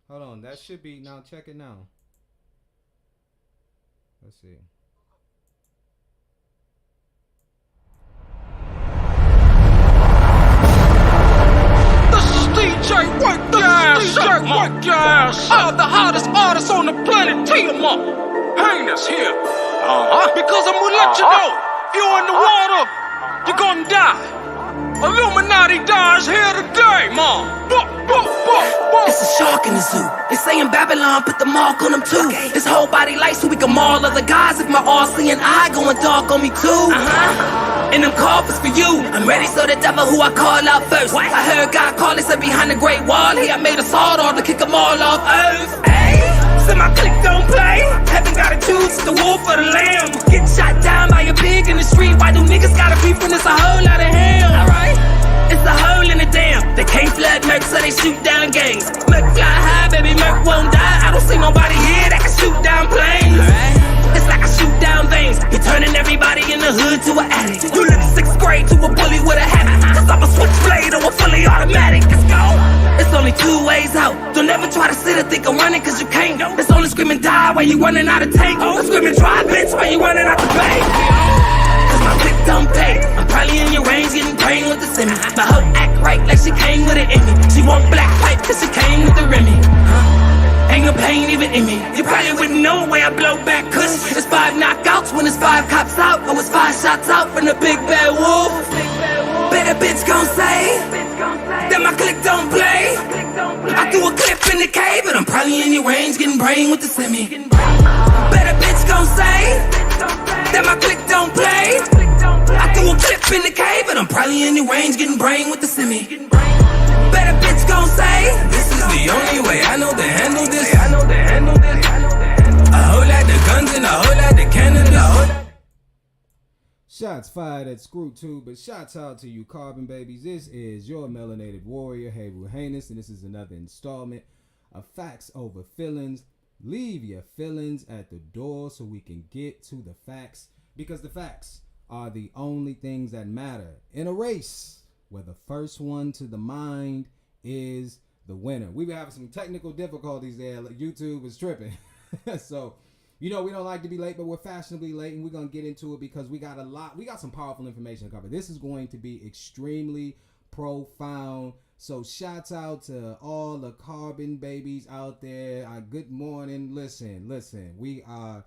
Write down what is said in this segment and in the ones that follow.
Hold on, that should be now. Check it now. Let's see. This is DJ Work Gas. I'm the hottest artist on the planet. Tiamat. Heinous here. Because I'm gonna let you know. If you're in the water, you're gonna die. Illuminati dies here today, man. It's a shark in the zoo. They say in Babylon, put the mark on them too. His whole body light so we can maul other guys. If my all-seeing eye going dark on me too. And them coffers for you. I'm ready so the devil who I call out first. I heard God call, he said behind the great wall. He I made a sword on to kick them all off earth. Hey, so my click don't play. Heaven gotta choose the wolf or the lamb. Get shot down by a pig in the street. Why do niggas gotta beef when it's a whole lot of ham? Alright. It's a hole in the dam. They can't flood Merc, so they shoot down gangs. Merc fly high, baby, Merc won't die. I don't see nobody here that can shoot down planes. It's like I shoot down veins. You're turning everybody in the hood to an addict. You look 6th grade to a bully with a habit. Cause I'm a switchblade or a fully automatic. Let's go. It's only 2 ways out. Don't ever try to sit or think I'm running cause you can't. It's only screaming die while you running out of tank. It's screaming try bitch while you running out the bank. My click don't pay. I'm probably in your range getting brain with the semi. My hoe act right like she came with an Emmy. She want black pipe cause she came with the Remy. Ain't no pain even in me. You probably wouldn't know the way I blow back cause it's 5 knockouts when it's 5 cops out. Or it's 5 shots out from the big bad wolf. Better bitch gon' say that my click don't play. I do a clip in the cave, but I'm probably in your range getting brain with the semi. Better bitch gon' say that my click don't play. I do a clip in the cave, but I'm probably in the range getting brain with the semi. Better bitch gon' say this is the only way I know to handle this. A whole lot of guns and a whole lot of Canada. Shots fired at Screw 2, but shots out to you, Carbon Babies. This is your melanated warrior, Haywood Haynes, and this is another installment of Facts Over Feelings. Leave your feelings at the door so we can get to the facts, because the facts are the only things that matter in a race where the first one to the mind is the winner. We were having some technical difficulties there. YouTube was tripping. So, you know, we don't like to be late, but we're fashionably late, and we're going to get into it because we got some powerful information to cover. This is going to be extremely profound. So shouts out to all the Carbon Babies out there. Good morning. Listen, we are,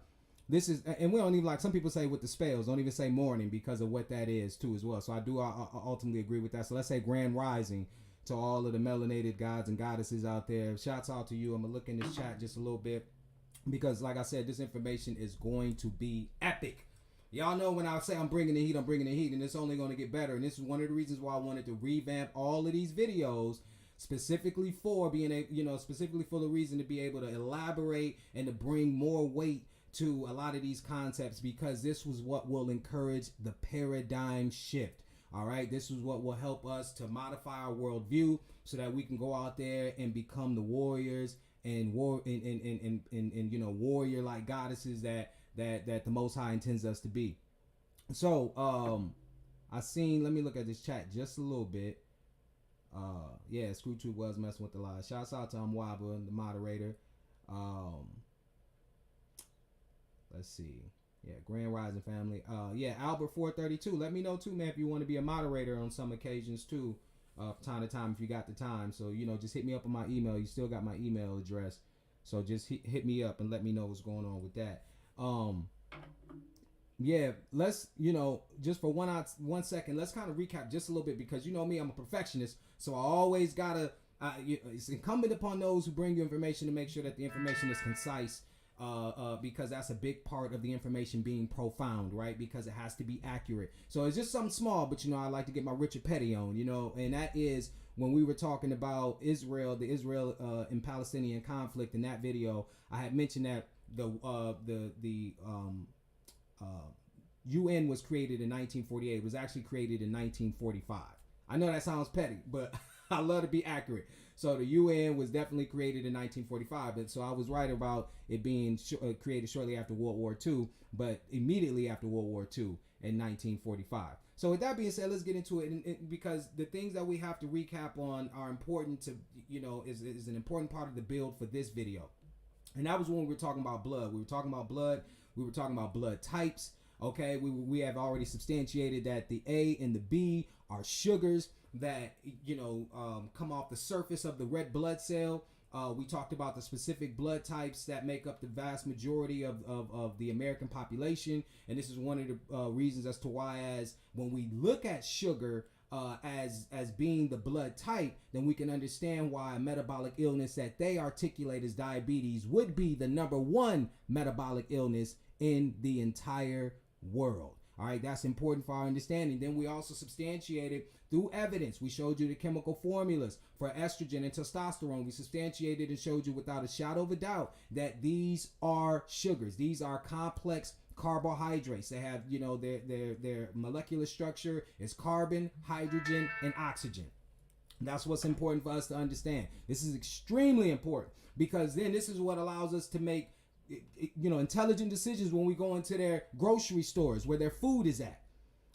this is, and we don't even, like some people say with the spells, don't even say morning because of what that is too as well. So I do ultimately agree with that. So let's say grand rising to all of the melanated gods and goddesses out there. Shouts out to you. I'm going to look in this chat just a little bit because like I said, this information is going to be epic. Y'all know when I say I'm bringing the heat, and it's only going to get better. And this is one of the reasons why I wanted to revamp all of these videos, specifically for specifically for the reason to be able to elaborate and to bring more weight to a lot of these concepts, because this was what will encourage the paradigm shift. All right, this is what will help us to modify our worldview so that we can go out there and become the warriors and warrior like goddesses that the Most High intends us to be. So, let me look at this chat just a little bit. Yeah, Screw 2 was messing with the live. Shouts out to Mwaba, the moderator. Let's see. Yeah, Grand Rising family. Yeah, Albert 432. Let me know too, man, if you want to be a moderator on some occasions too. Time to time if you got the time. So, just hit me up on my email. You still got my email address. So just hit me up and let me know what's going on with that. Yeah, let's, just for 1 second, let's kind of recap just a little bit, because me, I'm a perfectionist, so I always gotta, it's incumbent upon those who bring you information to make sure that the information is concise, because that's a big part of the information being profound, right? Because it has to be accurate. So it's just something small, but I like to get my Richard Petty on, and that is when we were talking about Israel, the Israel and Palestinian conflict. In that video, I had mentioned that the UN was created in 1948. It was actually created in 1945. I know that sounds petty, but I love to be accurate. So the UN was definitely created in 1945. And so I was right about it being created shortly after World War II, but immediately after World War II in 1945. So with that being said, let's get into it, because the things that we have to recap on are important to, is an important part of the build for this video. And that was when we were talking about blood. We were talking about blood. We were talking about blood types. Okay, we have already substantiated that the A and the B are sugars that come off the surface of the red blood cell. We talked about the specific blood types that make up the vast majority of the American population, and this is one of the reasons as to why, as when we look at sugar as being the blood type, then we can understand why a metabolic illness that they articulate as diabetes would be the number one metabolic illness in the entire world. All right, that's important for our understanding. Then we also substantiated through evidence. We showed you the chemical formulas for estrogen and testosterone. We substantiated and showed you without a shadow of a doubt that these are sugars. These are complex carbohydrates. They have, their molecular structure is carbon, hydrogen, and oxygen. That's what's important for us to understand. This is extremely important, because then this is what allows us to make intelligent decisions when we go into their grocery stores where their food is at.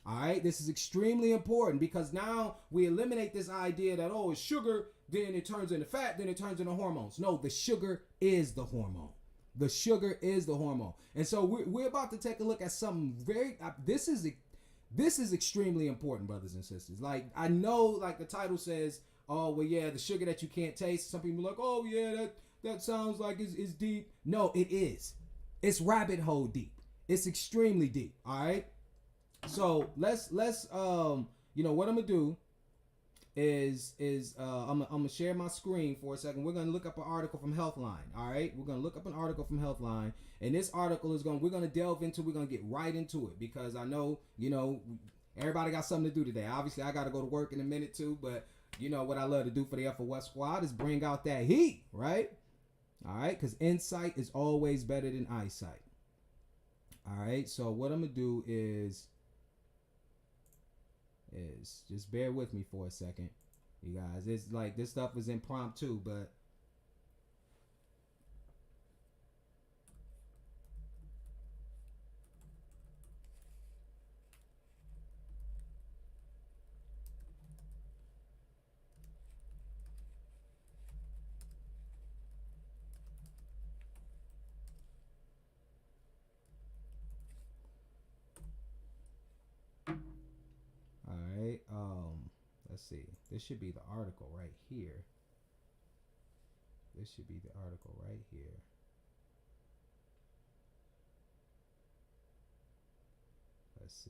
All right, this is extremely important, because now we eliminate this idea that, oh, it's sugar, then it turns into fat, then it turns into hormones. No, the sugar is the hormone. The sugar is the hormone. And so we're about to take a look at something very, this is extremely important, brothers and sisters. Like, I know, like the title says, oh, well, yeah, the sugar that you can't taste. Some people are like, oh, yeah, that sounds like it's deep. No, it is. It's rabbit hole deep. It's extremely deep. All right. So let's what I'm gonna do is I'm gonna share my screen for a second. We're gonna look up an article from Healthline. All right, we're gonna look up an article from Healthline, and this article we're gonna get right into it, because I know everybody got something to do today. Obviously, I got to go to work in a minute too, but what I love to do for the Alpha West Squad is bring out that heat, right? All right, because insight is always better than eyesight. All right, so what I'm gonna do is just bear with me for a second, you guys. It's like this stuff is impromptu, but let's see. This should be the article right here. Let's see.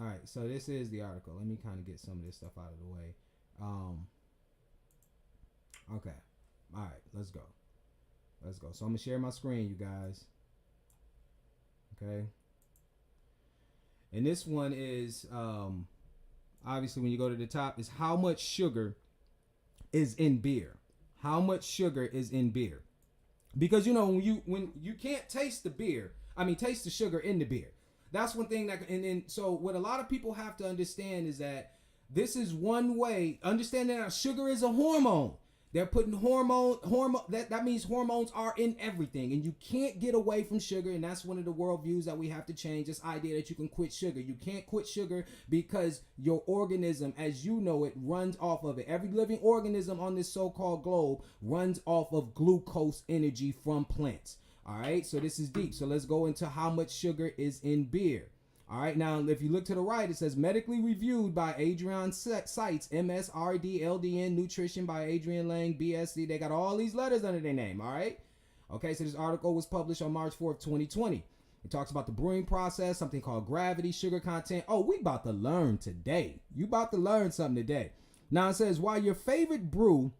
All right, so this is the article. Let me kind of get some of this stuff out of the way. Okay. All right, let's go. So I'm going to share my screen, you guys. Okay. And this one is, obviously, when you go to the top, is how much sugar is in beer. How much sugar is in beer? Because, when you can't taste the beer, taste the sugar in the beer. That's one thing so what a lot of people have to understand is that this is one way, understanding that sugar is a hormone. They're putting hormone, that means hormones are in everything, and you can't get away from sugar, and that's one of the worldviews that we have to change, this idea that you can quit sugar. You can't quit sugar, because your organism, as you know it, runs off of it. Every living organism on this so-called globe runs off of glucose energy from plants. All right, so this is deep. So let's go into how much sugar is in beer. All right, now if you look to the right, it says medically reviewed by Adrian Sites, MSRD, LDN, Nutrition by Adrian Lang, BSc. They got all these letters under their name. All right. Okay, so this article was published on March 4th, 2020. It talks about the brewing process, something called gravity, sugar content. Oh, we about to learn today. You about to learn something today. Now it says, while your favorite brew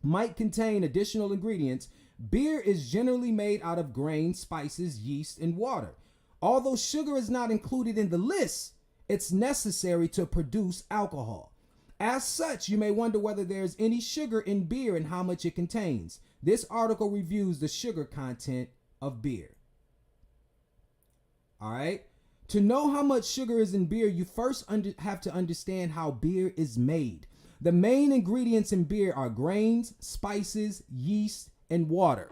might contain additional ingredients, beer is generally made out of grains, spices, yeast, and water. Although sugar is not included in the list, it's necessary to produce alcohol. As such, you may wonder whether there's any sugar in beer and how much it contains. This article reviews the sugar content of beer. All right. To know how much sugar is in beer, you first have to understand how beer is made. The main ingredients in beer are grains, spices, yeast, and water.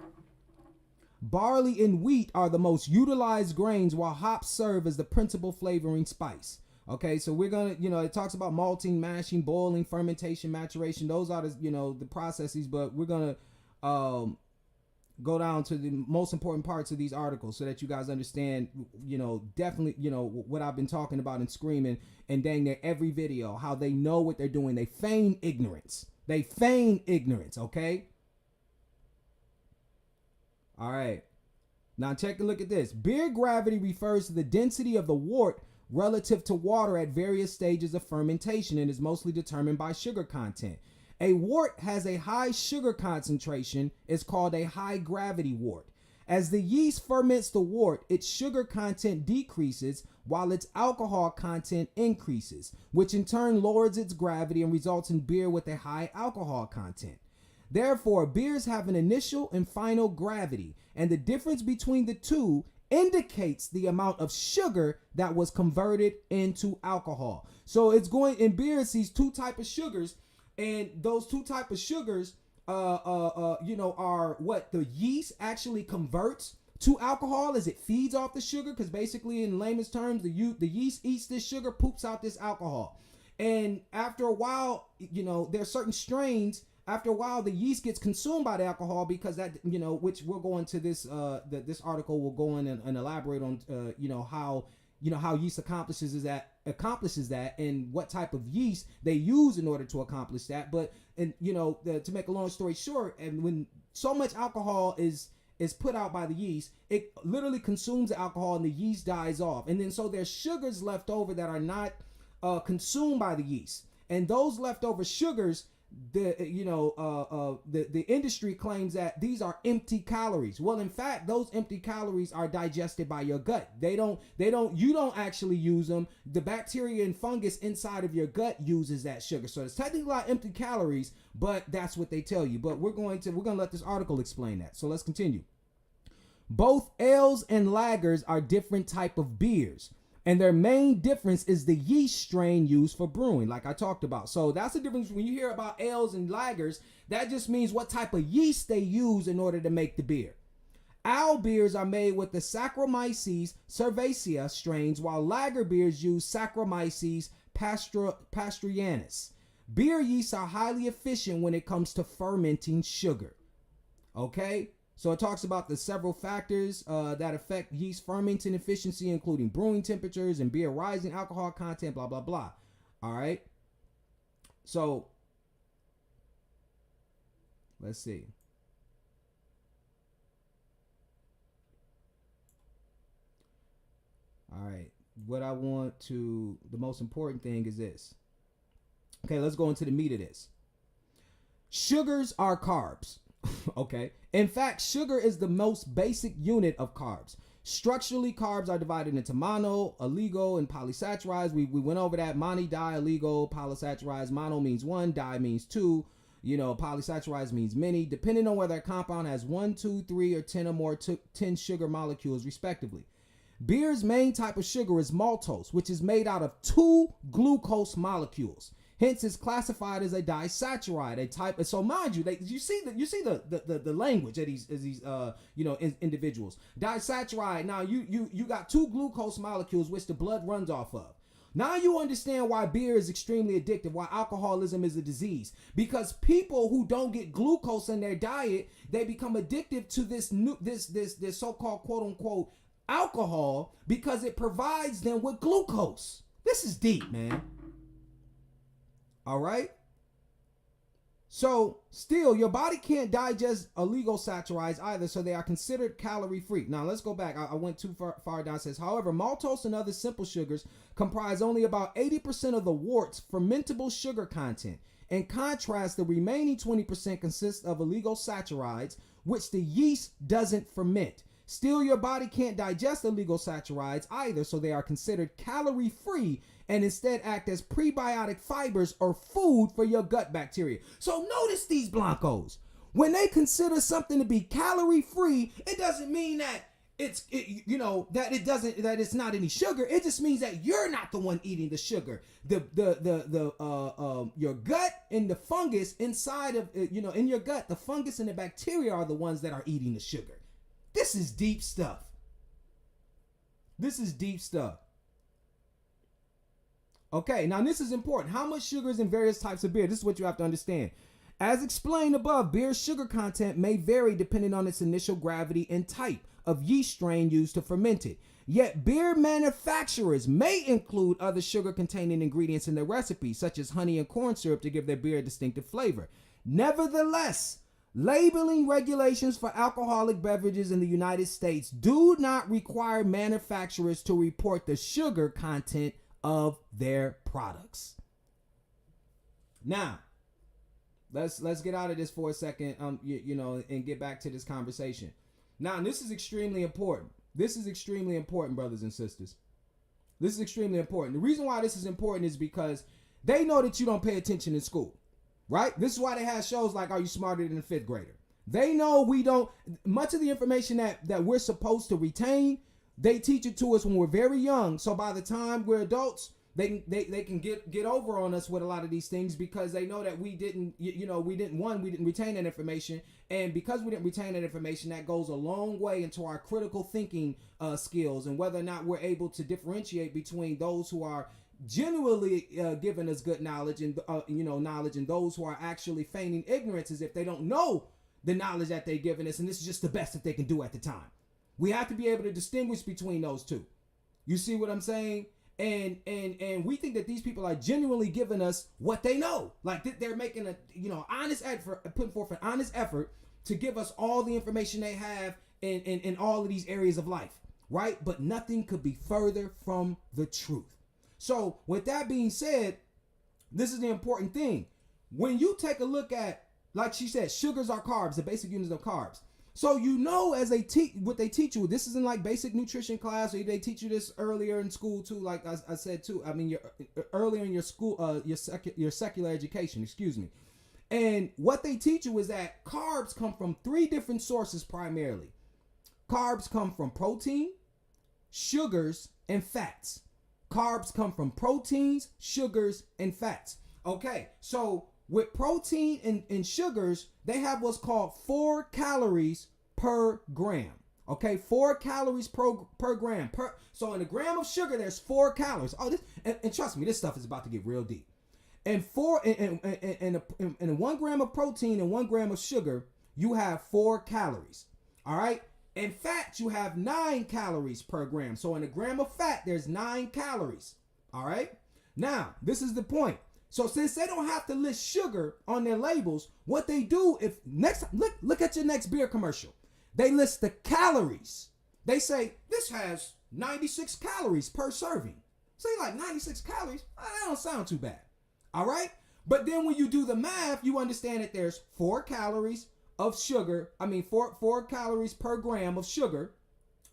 Barley and wheat are the most utilized grains, while hops serve as the principal flavoring spice. Okay, so we're gonna, it talks about malting, mashing, boiling, fermentation, maturation. Those are the processes, but we're gonna go down to the most important parts of these articles so that you guys understand, definitely, what I've been talking about and screaming and dang near every video, how they know what they're doing. They feign ignorance. Okay? All right. Now take a look at this. Beer gravity refers to the density of the wort relative to water at various stages of fermentation and is mostly determined by sugar content. A wort has a high sugar concentration is called a high gravity wort. As the yeast ferments the wort, its sugar content decreases while its alcohol content increases, which in turn lowers its gravity and results in beer with a high alcohol content. Therefore, beers have an initial and final gravity, and the difference between the two indicates the amount of sugar that was converted into alcohol. So it's going in beer, it's these two type of sugars. And those two type of sugars, are what the yeast actually converts to alcohol as it feeds off the sugar. Because basically, in layman's terms, the yeast eats this sugar, poops out this alcohol. And after a while, there's certain strains. After a while, the yeast gets consumed by the alcohol because that, which we'll go into this. This article will go in and elaborate on, how yeast accomplishes that and what type of yeast they use in order to accomplish that. But to make a long story short, and when so much alcohol is put out by the yeast, it literally consumes the alcohol and the yeast dies off. And then so there's sugars left over that are not consumed by the yeast, and those leftover sugars, the industry claims that these are empty calories. Well, in fact, those empty calories are digested by your gut. You don't actually use them. The bacteria and fungus inside of your gut uses that sugar. So it's technically not empty calories, but that's what they tell you. But we're going to let this article explain that. So let's continue. Both ales and lagers are different type of beers, and their main difference is the yeast strain used for brewing, like I talked about. So that's the difference when you hear about ales and lagers. That just means what type of yeast they use in order to make the beer. Ale beers are made with the Saccharomyces cerevisiae strains, while lager beers use Saccharomyces pastorianus. Beer yeasts are highly efficient when it comes to fermenting sugar. Okay? So it talks about the several factors that affect yeast fermenting efficiency, including brewing temperatures and beer rising alcohol content, blah, blah, blah. All right. So let's see. All right. The most important thing is this. Okay, let's go into the meat of this. Sugars are carbs. Okay. In fact, sugar is the most basic unit of carbs. Structurally, carbs are divided into mono, oligo, and polysaccharides. We went over that. Mono, di, oligo, polysaccharides. Mono means one, di means two. Polysaccharides means many, depending on whether a compound has 1, 2, 3, or 10 or more 10 sugar molecules, respectively. Beer's main type of sugar is maltose, which is made out of 2 glucose molecules. Hence, it's classified as a disaccharide, a type. So, mind you, you see the language of these individuals. Disaccharide. Now, you got 2 glucose molecules which the blood runs off of. Now you understand why beer is extremely addictive, why alcoholism is a disease. Because people who don't get glucose in their diet, they become addicted to this so-called quote unquote alcohol because it provides them with glucose. This is deep, man. All right. So still, your body can't digest oligosaccharides either, so they are considered calorie free. Now let's go back. I went too far down. It says, however, maltose and other simple sugars comprise only about 80% of the wort's fermentable sugar content. In contrast, the remaining 20% consists of oligosaccharides, which the yeast doesn't ferment. Still, your body can't digest oligosaccharides either, so they are considered calorie free and instead act as prebiotic fibers or food for your gut bacteria. So notice these blancos. When they consider something to be calorie free, it doesn't mean that that it's not any sugar. It just means that you're not the one eating the sugar. Your gut and the fungus inside of in your gut, the fungus and the bacteria are the ones that are eating the sugar. This is deep stuff. This is deep stuff. Okay, now this is important. How much sugar is in various types of beer? This is what you have to understand. As explained above, beer's sugar content may vary depending on its initial gravity and type of yeast strain used to ferment it. Yet beer manufacturers may include other sugar-containing ingredients in their recipes, such as honey and corn syrup, to give their beer a distinctive flavor. Nevertheless, labeling regulations for alcoholic beverages in the United States do not require manufacturers to report the sugar content of their products. Now, let's get out of this for a second, and get back to this conversation. Now, this is extremely important. This is extremely important, brothers and sisters. This is extremely important. The reason why this is important is because they know that you don't pay attention in school, right? This is why they have shows like Are You Smarter Than a Fifth Grader? They know we don't, much of the information that we're supposed to retain, they teach it to us when we're very young. So by the time we're adults, they can get over on us with a lot of these things, because they know that we didn't retain that information. And because we didn't retain that information, that goes a long way into our critical thinking skills, and whether or not we're able to differentiate between those who are genuinely giving us good knowledge and knowledge, and those who are actually feigning ignorance as if they don't know the knowledge that they're giving us, and this is just the best that they can do at the time. We have to be able to distinguish between those two. You see what I'm saying? And we think that these people are genuinely giving us what they know. Like they're making honest effort, putting forth an honest effort to give us all the information they have in all of these areas of life, right? But nothing could be further from the truth. So with that being said, this is the important thing. When you take a look at, like she said, sugars are carbs, the basic units of carbs. So as what they teach you, this is in like basic nutrition class, or they teach you this earlier in school too, like I said too. I mean, earlier in your school, your secular education, excuse me. And what they teach you is that carbs come from 3 different sources primarily. Carbs come from protein, sugars, and fats. Carbs come from proteins, sugars, and fats. Okay, so with protein and sugars, they have what's called 4 calories per gram. Okay, 4 calories per gram. So in a gram of sugar, there's 4 calories. Oh, and trust me, this stuff is about to get real deep. And 1 gram of protein and 1 gram of sugar, you have 4 calories. All right. In fat, you have 9 calories per gram. So in a gram of fat, there's 9 calories. All right. Now, this is the point. So since they don't have to list sugar on their labels, what they do, if next look at your next beer commercial, they list the calories. They say this has 96 calories per serving. So you're like, 96 calories? That don't sound too bad. All right. But then when you do the math, you understand that there's 4 calories of sugar. I mean, 4 calories per gram of sugar,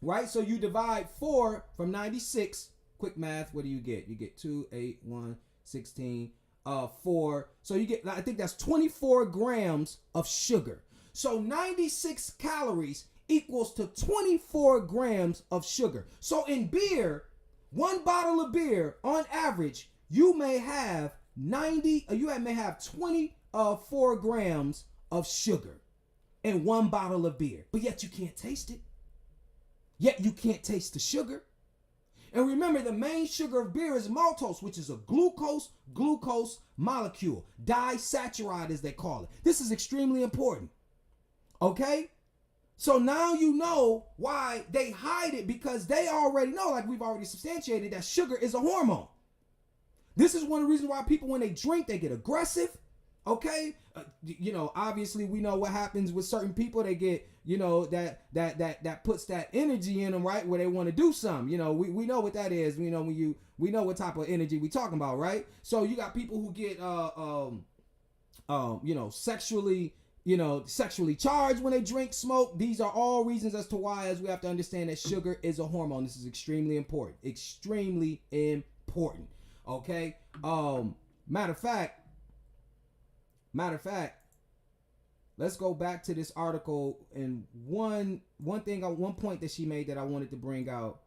right? So you divide 4 from 96. Quick math. What do you get? You get 2, 8, 1, 16. 4. So you get, I think that's 24 grams of sugar. So 96 calories equals to 24 grams of sugar. So in beer, 1 bottle of beer on average, you may have 24 grams of sugar in 1 bottle of beer. But yet you can't taste it. Yet you can't taste the sugar. And remember, the main sugar of beer is maltose, which is a glucose molecule, disaccharide as they call it. This is extremely important. Okay? So now you know why they hide it, because they already know, like we've already substantiated, that sugar is a hormone. This is one of the reasons why people, when they drink, they get aggressive. Okay? Obviously we know what happens with certain people. They get, that puts that energy in them, right? Where they want to do something. We know what that is. We know what type of energy we talking about, right? So you got people who get, sexually charged when they drink, smoke. These are all reasons as to why, as we have to understand that sugar is a hormone. This is extremely important. Extremely important. Okay? Matter of fact, let's go back to this article, and one point that she made that I wanted to bring out.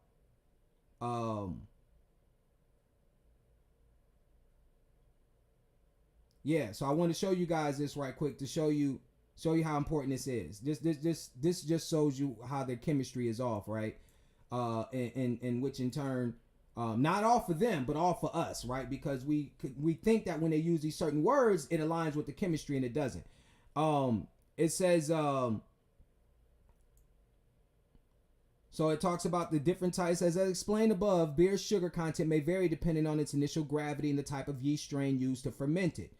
Yeah, so I want to show you guys this right quick to show you how important this is. This just shows you how their chemistry is off, right? And which in turn, not all for them, but all for us, right? Because we think that when they use these certain words, it aligns with the chemistry, and it doesn't. It says, so it talks about the different types. As I explained above, beer's sugar content may vary depending on its initial gravity and the type of yeast strain used to ferment it.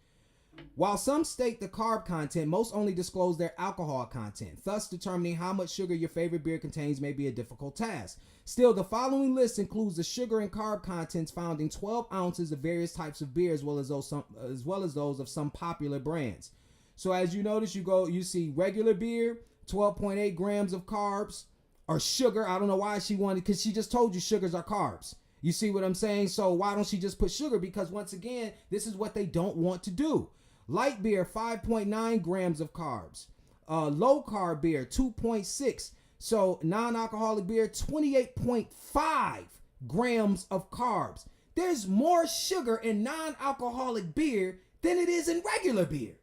While some state the carb content, most only disclose their alcohol content. Thus, determining how much sugar your favorite beer contains may be a difficult task. Still, the following list includes the sugar and carb contents found in 12 ounces of various types of beer, as well as those of some popular brands. So, as you notice, you see regular beer, 12.8 grams of carbs, or sugar. I don't know why she wanted, because she just told you sugars are carbs. You see what I'm saying? So why don't she just put sugar? Because once again, this is what they don't want to do. Light beer, 5.9 grams of carbs. Low carb beer, 2.6. So non-alcoholic beer, 28.5 grams of carbs. There's more sugar in non-alcoholic beer than it is in regular beer.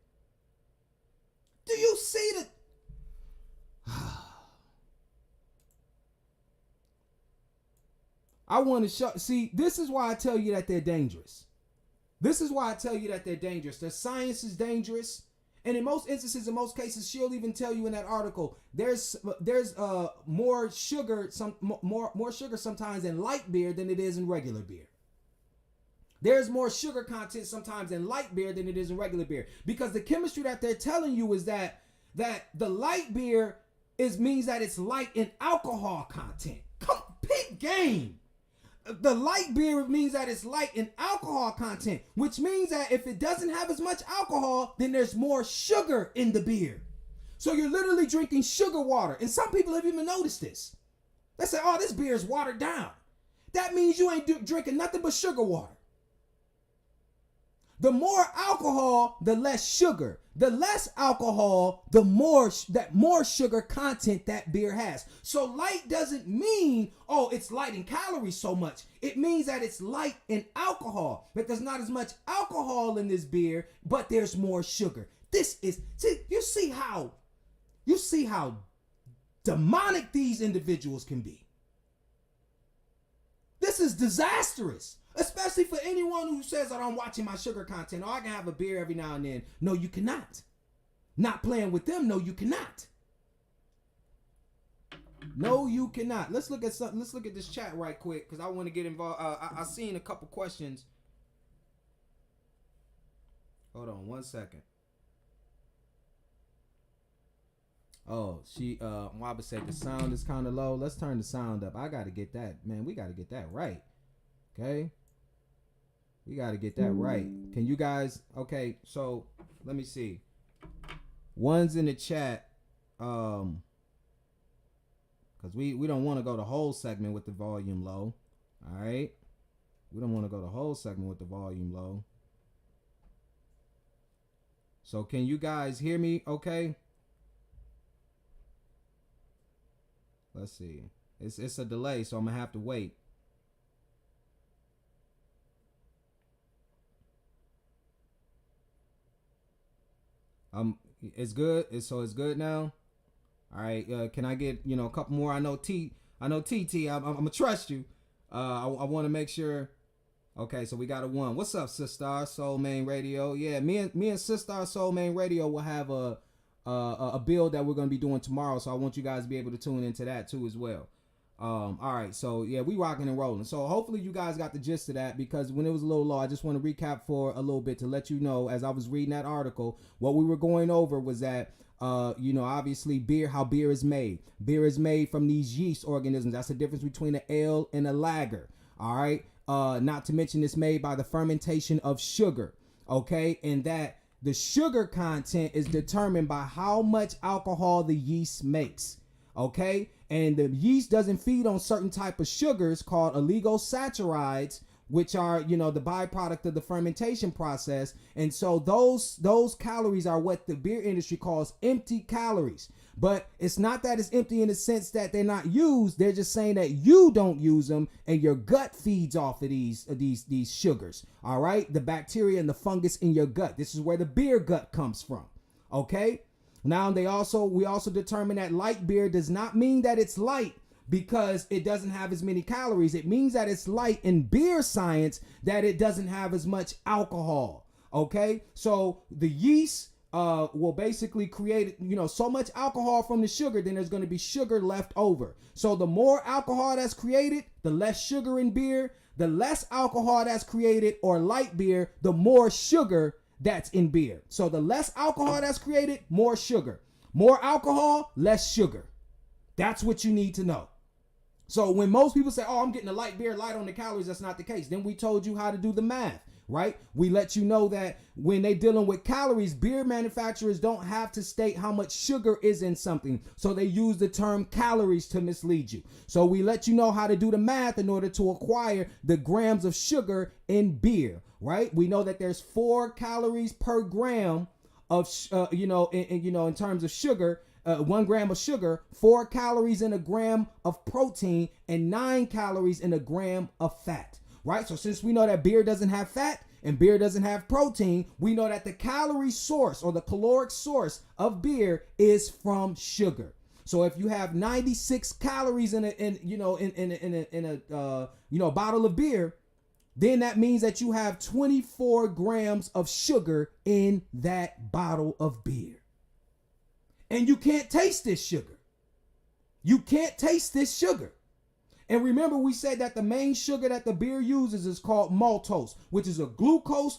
Do you see the... I want to show... See, this is why I tell you that they're dangerous. This is why I tell you that they're dangerous. The science is dangerous. And in most instances, in most cases, she'll even tell you in that article, there's more sugar, more sugar sometimes in light beer than it is in regular beer. There's more sugar content sometimes in light beer than it is in regular beer. Because the chemistry that they're telling you is that the light beer means that it's light in alcohol content. Complete game. The light beer means that it's light in alcohol content, which means that if it doesn't have as much alcohol, then there's more sugar in the beer. So you're literally drinking sugar water. And some people have even noticed this. They say, oh, this beer is watered down. That means you ain't drinking nothing but sugar water. The more alcohol, the less sugar. The less alcohol, the more sugar content that beer has. So light doesn't mean, oh, it's light in calories so much. It means that it's light in alcohol. That there's not as much alcohol in this beer, but there's more sugar. You see how demonic these individuals can be. This is disastrous. Especially for anyone who says, oh, I'm watching my sugar content. Oh, I can have a beer every now and then. No, you cannot. Not playing with them. No, you cannot. No, you cannot. Let's look at something. Let's look at this chat right quick because I want to get involved. I've seen a couple questions. Hold on 1 second. Oh, Waba said the sound is kind of low. Let's turn the sound up. I got to get that. Man, we got to get that right. Okay. We got to get that right. Can you guys... Okay, so let me see. One's in the chat. Because we don't want to go the whole segment with the volume low. All right. We don't want to go the whole segment with the volume low. So can you guys hear me okay? Let's see. It's a delay, so I'm going to have to wait. It's good. It's good now. All right. Can I get a couple more? I know TT. I'm gonna trust you. I want to make sure. Okay, so we got a 1. What's up, Sister Soul Main Radio? Yeah, me and Sister Soul Main Radio will have a build that we're gonna be doing tomorrow. So I want you guys to be able to tune into that too as well. All right, so yeah, we rocking and rolling. So hopefully you guys got the gist of that, because when it was a little low, I just want to recap for a little bit to let you know, as I was reading that article, what we were going over was that obviously how beer is made. Beer is made from these yeast organisms. That's the difference between an ale and a lager. All right. Not to mention it's made by the fermentation of sugar. Okay. And that the sugar content is determined by how much alcohol the yeast makes. Okay. And the yeast doesn't feed on certain type of sugars called oligosaccharides, which are, you know, the byproduct of the fermentation process. And so those calories are what the beer industry calls empty calories. But it's not that it's empty in the sense that they're not used. They're just saying that you don't use them and your gut feeds off of these sugars. All right, the bacteria and the fungus in your gut. This is where the beer gut comes from. Okay. Now we also determine that light beer does not mean that it's light because it doesn't have as many calories. It means that it's light in beer science, that it doesn't have as much alcohol. Okay, so the yeast will basically create, you know, so much alcohol from the sugar, then there's going to be sugar left over. So the more alcohol that's created, the less sugar in beer. The less alcohol that's created or light beer, the more sugar that's in beer. So the less alcohol that's created, more sugar. More alcohol, less sugar. That's what you need to know. So when most people say, oh, I'm getting a light beer, light on the calories, that's not the case. Then we told you how to do the math, right? We let you know that when they dealing with calories, beer manufacturers don't have to state how much sugar is in something. So they use the term calories to mislead you. So we let you know how to do the math in order to acquire the grams of sugar in beer, right? We know that there's 4 calories per gram of, in terms of sugar. 1 gram of sugar, 4 calories in a gram of protein, and 9 calories in a gram of fat, right? So since we know that beer doesn't have fat and beer doesn't have protein, we know that the calorie source or the caloric source of beer is from sugar. So if you have 96 calories in a bottle of beer, then that means that you have 24 grams of sugar in that bottle of beer. And you can't taste this sugar. You can't taste this sugar. And remember, we said that the main sugar that the beer uses is called maltose, which is a glucose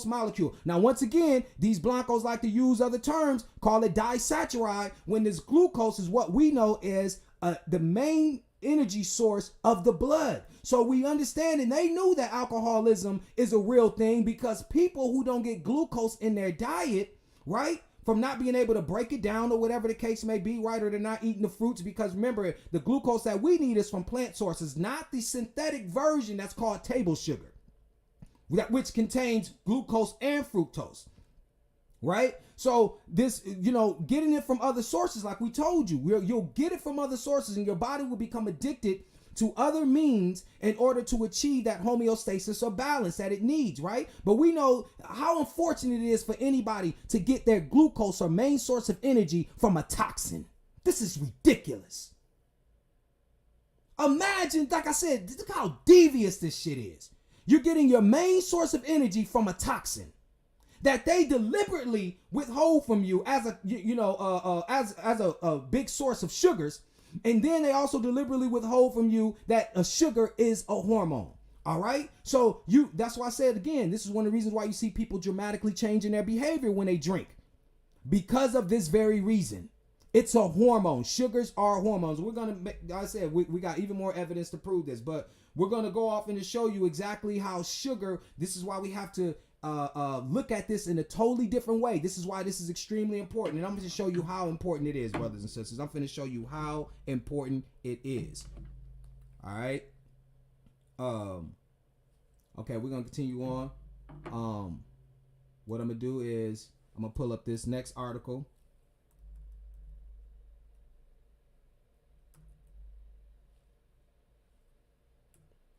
molecule. Now, once again, these blancos like to use other terms, call it disaccharide, when this glucose is what we know is the main energy source of the blood. So we understand, and they knew that alcoholism is a real thing because people who don't get glucose in their diet, right, from not being able to break it down or whatever the case may be, right? Or they're not eating the fruits, because remember, the glucose that we need is from plant sources, not the synthetic version that's called table sugar, which contains glucose and fructose, right? So this, getting it from other sources, like we told you, you'll get it from other sources and your body will become addicted to other means in order to achieve that homeostasis or balance that it needs, right? But we know how unfortunate it is for anybody to get their glucose or main source of energy from a toxin. This is ridiculous. Imagine, like I said, look how devious this shit is. You're getting your main source of energy from a toxin that they deliberately withhold from you as a big source of sugars. And then they also deliberately withhold from you that a sugar is a hormone. All right. So that's why I said again, this is one of the reasons why you see people dramatically changing their behavior when they drink, because of this very reason. It's a hormone. Sugars are hormones. We're going to, like I said, we got even more evidence to prove this, but we're going to go off and to show you exactly how sugar, this is why we have to look at this in a totally different way. This is why this is extremely important. And I'm going to show you how important it is, brothers and sisters. I'm going to show you how important it is. All right. Okay, we're going to continue on. What I'm going to do is I'm going to pull up this next article.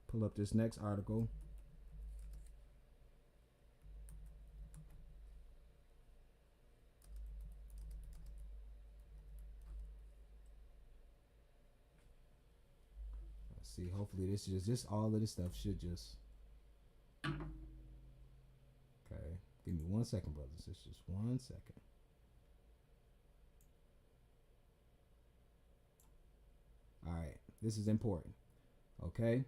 Pull up this next article. See, hopefully this is just all of this stuff should just. Okay, give me 1 second, brothers. It's just 1 second. All right, this is important. Okay,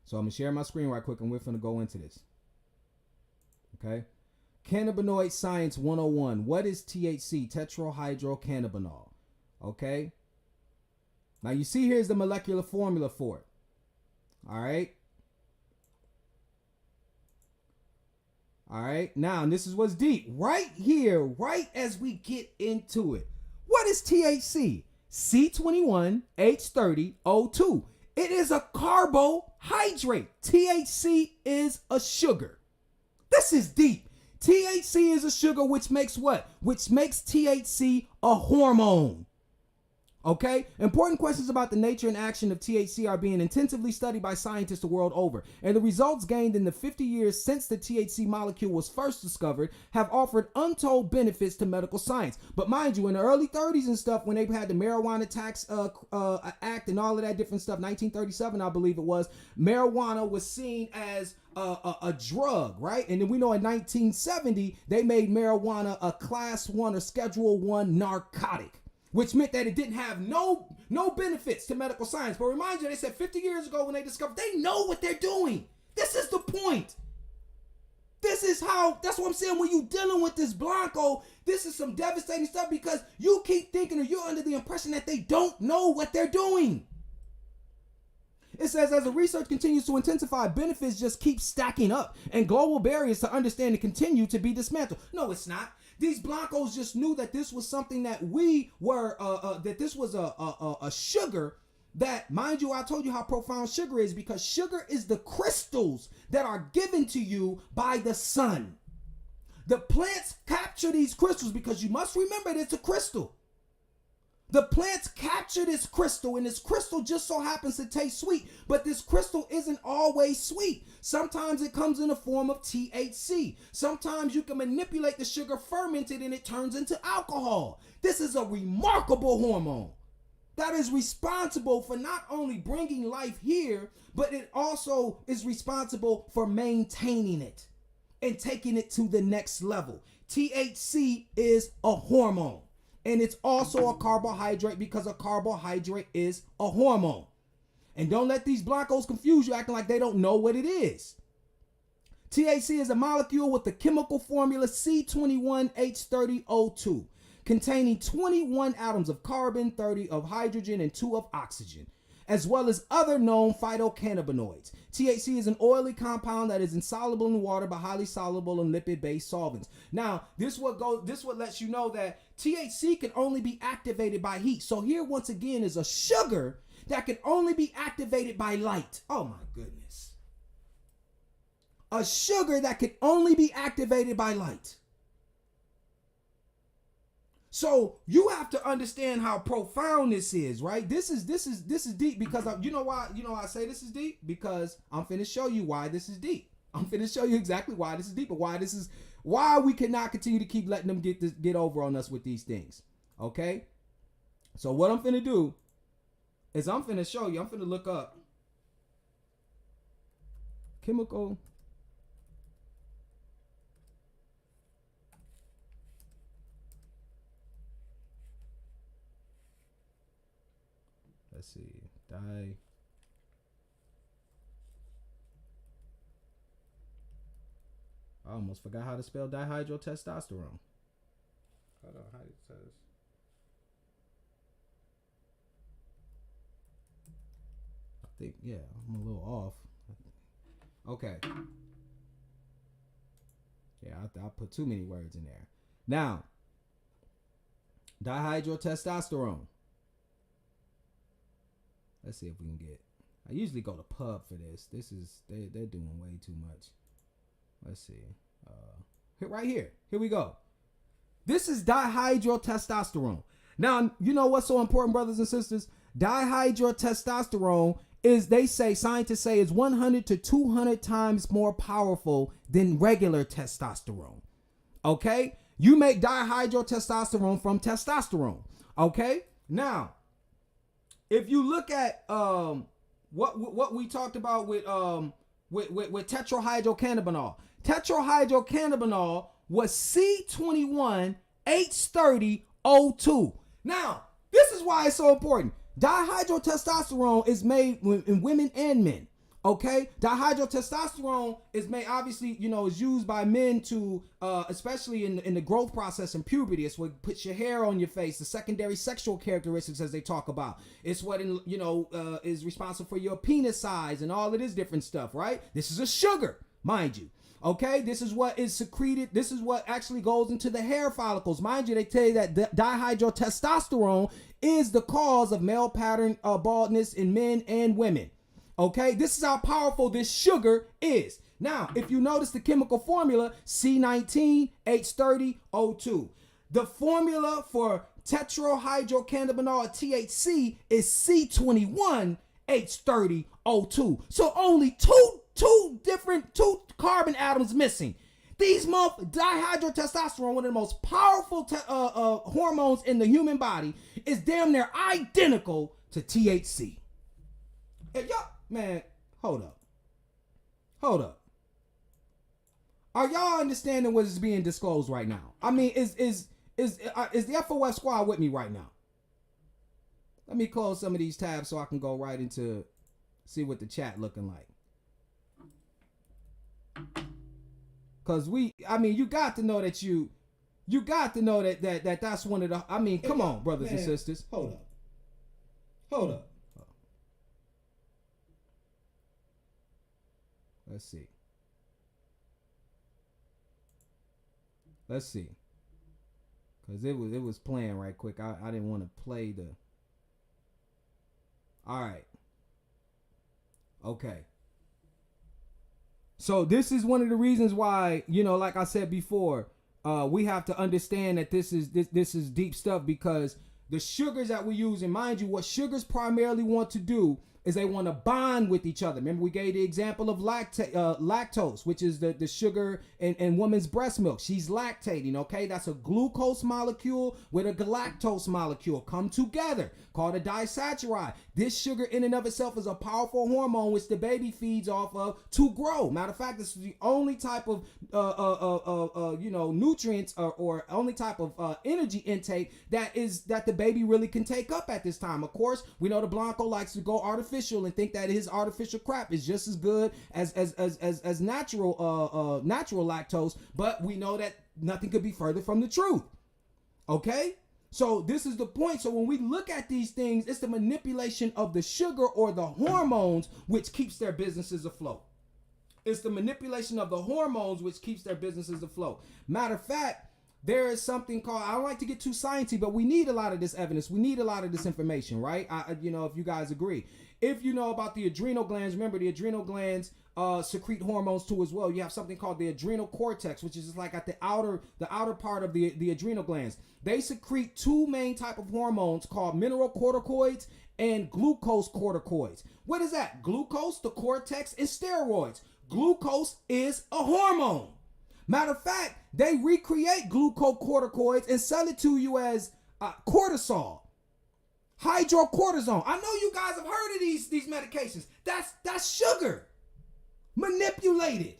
so I'm gonna share my screen right quick, and we're gonna go into this. Okay, cannabinoid science 101. What is THC? Tetrahydrocannabinol. Okay. Now you see here's the molecular formula for it. All right. All right. Now, and this is what's deep. Right here, right as we get into it. What is THC? C21H30O2. It is a carbohydrate. carbohydrate. THC is a sugar. This is deep. THC is a sugar, which makes what? Which makes THC a hormone. Okay? Important questions about the nature and action of THC are being intensively studied by scientists the world over, and the results gained in the 50 years since the THC molecule was first discovered have offered untold benefits to medical science. But mind you, in the early 30s and stuff, when they had the Marijuana Tax Act and all of that different stuff, 1937, I believe it was, marijuana was seen as a drug, right? And then we know in 1970, they made marijuana a class 1 or schedule 1 narcotic, which meant that it didn't have no benefits to medical science. But remind you, they said 50 years ago when they discovered, they know what they're doing. This is the point. This is how, that's what I'm saying, when you're dealing with this Blanco, this is some devastating stuff, because you keep thinking, or you're under the impression that they don't know what they're doing. It says, as the research continues to intensify, benefits just keep stacking up, and global barriers to understanding continue to be dismantled. No, it's not. These Blancos just knew that this was something that we were, that this was a sugar that, mind you, I told you how profound sugar is, because sugar is the crystals that are given to you by the sun. The plants capture these crystals, because you must remember that it's a crystal. The plants capture this crystal, and this crystal just so happens to taste sweet, but this crystal isn't always sweet. Sometimes it comes in the form of THC. Sometimes you can manipulate the sugar, ferment it, and it turns into alcohol. This is a remarkable hormone that is responsible for not only bringing life here, but it also is responsible for maintaining it and taking it to the next level. THC is a hormone. And it's also a carbohydrate, because a carbohydrate is a hormone. And don't let these Blancos confuse you, acting like they don't know what it is. THC is a molecule with the chemical formula C21H30O2, containing 21 atoms of carbon, 30 of hydrogen, and 2 of oxygen, as well as other known phytocannabinoids. THC is an oily compound that is insoluble in water but highly soluble in lipid-based solvents. Now, this what lets you know that THC can only be activated by heat. So here once again is a sugar that can only be activated by light. Oh my goodness. A sugar that can only be activated by light. So you have to understand how profound this is, right? This is deep, because you know why I say this is deep? Because I'm finna show you why this is deep. I'm finna show you exactly why this is deep, and why we cannot continue to keep letting them get over on us with these things. Okay? So what I'm finna do is I'm finna show you, I'm finna look up chemical let's see, I almost forgot how to spell dihydrotestosterone. Hold on, how it says. I think, yeah, I'm a little off. Okay. Yeah, I put too many words in there. Now, dihydrotestosterone. Let's see if we can get. I usually go to pub for this. They're doing way too much. Let's see. Right here. Here we go. This is dihydrotestosterone. Now, you know what's so important, brothers and sisters? Dihydrotestosterone is, scientists say, is 100 to 200 times more powerful than regular testosterone. Okay? You make dihydrotestosterone from testosterone. Okay? Now, if you look at what we talked about with tetrahydrocannabinol. Tetrahydrocannabinol was C21H30O2. Now, this is why it's so important. Dihydrotestosterone is made in women and men. Okay, dihydrotestosterone is made, obviously, is used by men to, especially in the growth process and puberty. It's what puts your hair on your face, the secondary sexual characteristics as they talk about. It's what, is responsible for your penis size and all of this different stuff, right? This is a sugar, mind you. Okay, this is what is secreted. This is what actually goes into the hair follicles. Mind you, they tell you that dihydrotestosterone is the cause of male pattern baldness in men and women. Okay, this is how powerful this sugar is. Now, if you notice the chemical formula, C19H30O2. The formula for tetrahydrocannabinol THC is C21H30O2. So only two carbon atoms missing. These dihydrotestosterone, one of the most powerful hormones in the human body, is damn near identical to THC. Hey, y'all, man, hold up. Are y'all understanding what is being disclosed right now? I mean, is the FOF squad with me right now? Let me close some of these tabs so I can go right into see what the chat looking like. Cause you got to know that you got to know that that's one of the. I mean, come on, brothers and sisters. Hold up. Let's see. Cause it was playing right quick. I didn't want to play the. All right. Okay. So this is one of the reasons why, like I said before, we have to understand that this is deep stuff, because the sugars that we use, and mind you, what sugars primarily want to do is they want to bond with each other. Remember, we gave the example of lactose, which is the sugar in woman's breast milk. She's lactating, okay? That's a glucose molecule with a galactose molecule come together, called a disaccharide. This sugar in and of itself is a powerful hormone which the baby feeds off of to grow. Matter of fact, this is the only type of nutrients or only type of energy intake that the baby really can take up at this time. Of course, we know the Blanco likes to go artificial and think that his artificial crap is just as good as natural lactose, but we know that nothing could be further from the truth. Okay? So this is the point. So when we look at these things, it's the manipulation of the sugar or the hormones which keeps their businesses afloat. It's the manipulation of the hormones which keeps their businesses afloat. Matter of fact, there is something called, I don't like to get too sciencey, but we need a lot of this evidence. We need a lot of this information, right? If you guys agree. If you know about the adrenal glands, remember the adrenal glands secrete hormones too as well. You have something called the adrenal cortex, which is just like at the outer part of the adrenal glands. They secrete two main type of hormones called mineralocorticoids and glucose corticoids. What is that? Glucose, the cortex, and steroids. Glucose is a hormone. Matter of fact, they recreate glucocorticoids and sell it to you as cortisol, hydrocortisone. I know you guys have heard of these medications. That's sugar manipulated,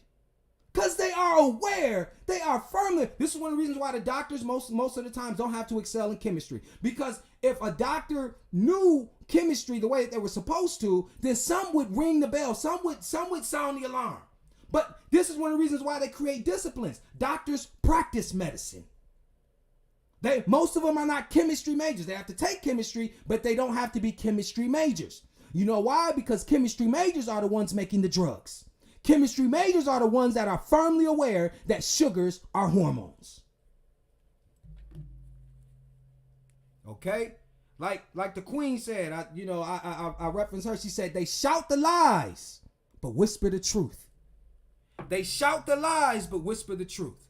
because they are aware. They are firmly. This is one of the reasons why the doctors most of the times don't have to excel in chemistry, because if a doctor knew chemistry the way that they were supposed to, then some would ring the bell. Some would sound the alarm. But this is one of the reasons why they create disciplines. Doctors practice medicine. Most of them are not chemistry majors. They have to take chemistry, but they don't have to be chemistry majors. You know why? Because chemistry majors are the ones making the drugs. Chemistry majors are the ones that are firmly aware that sugars are hormones. Okay? Like the Queen said, I reference her. She said, they shout the lies, but whisper the truth. They shout the lies, but whisper the truth.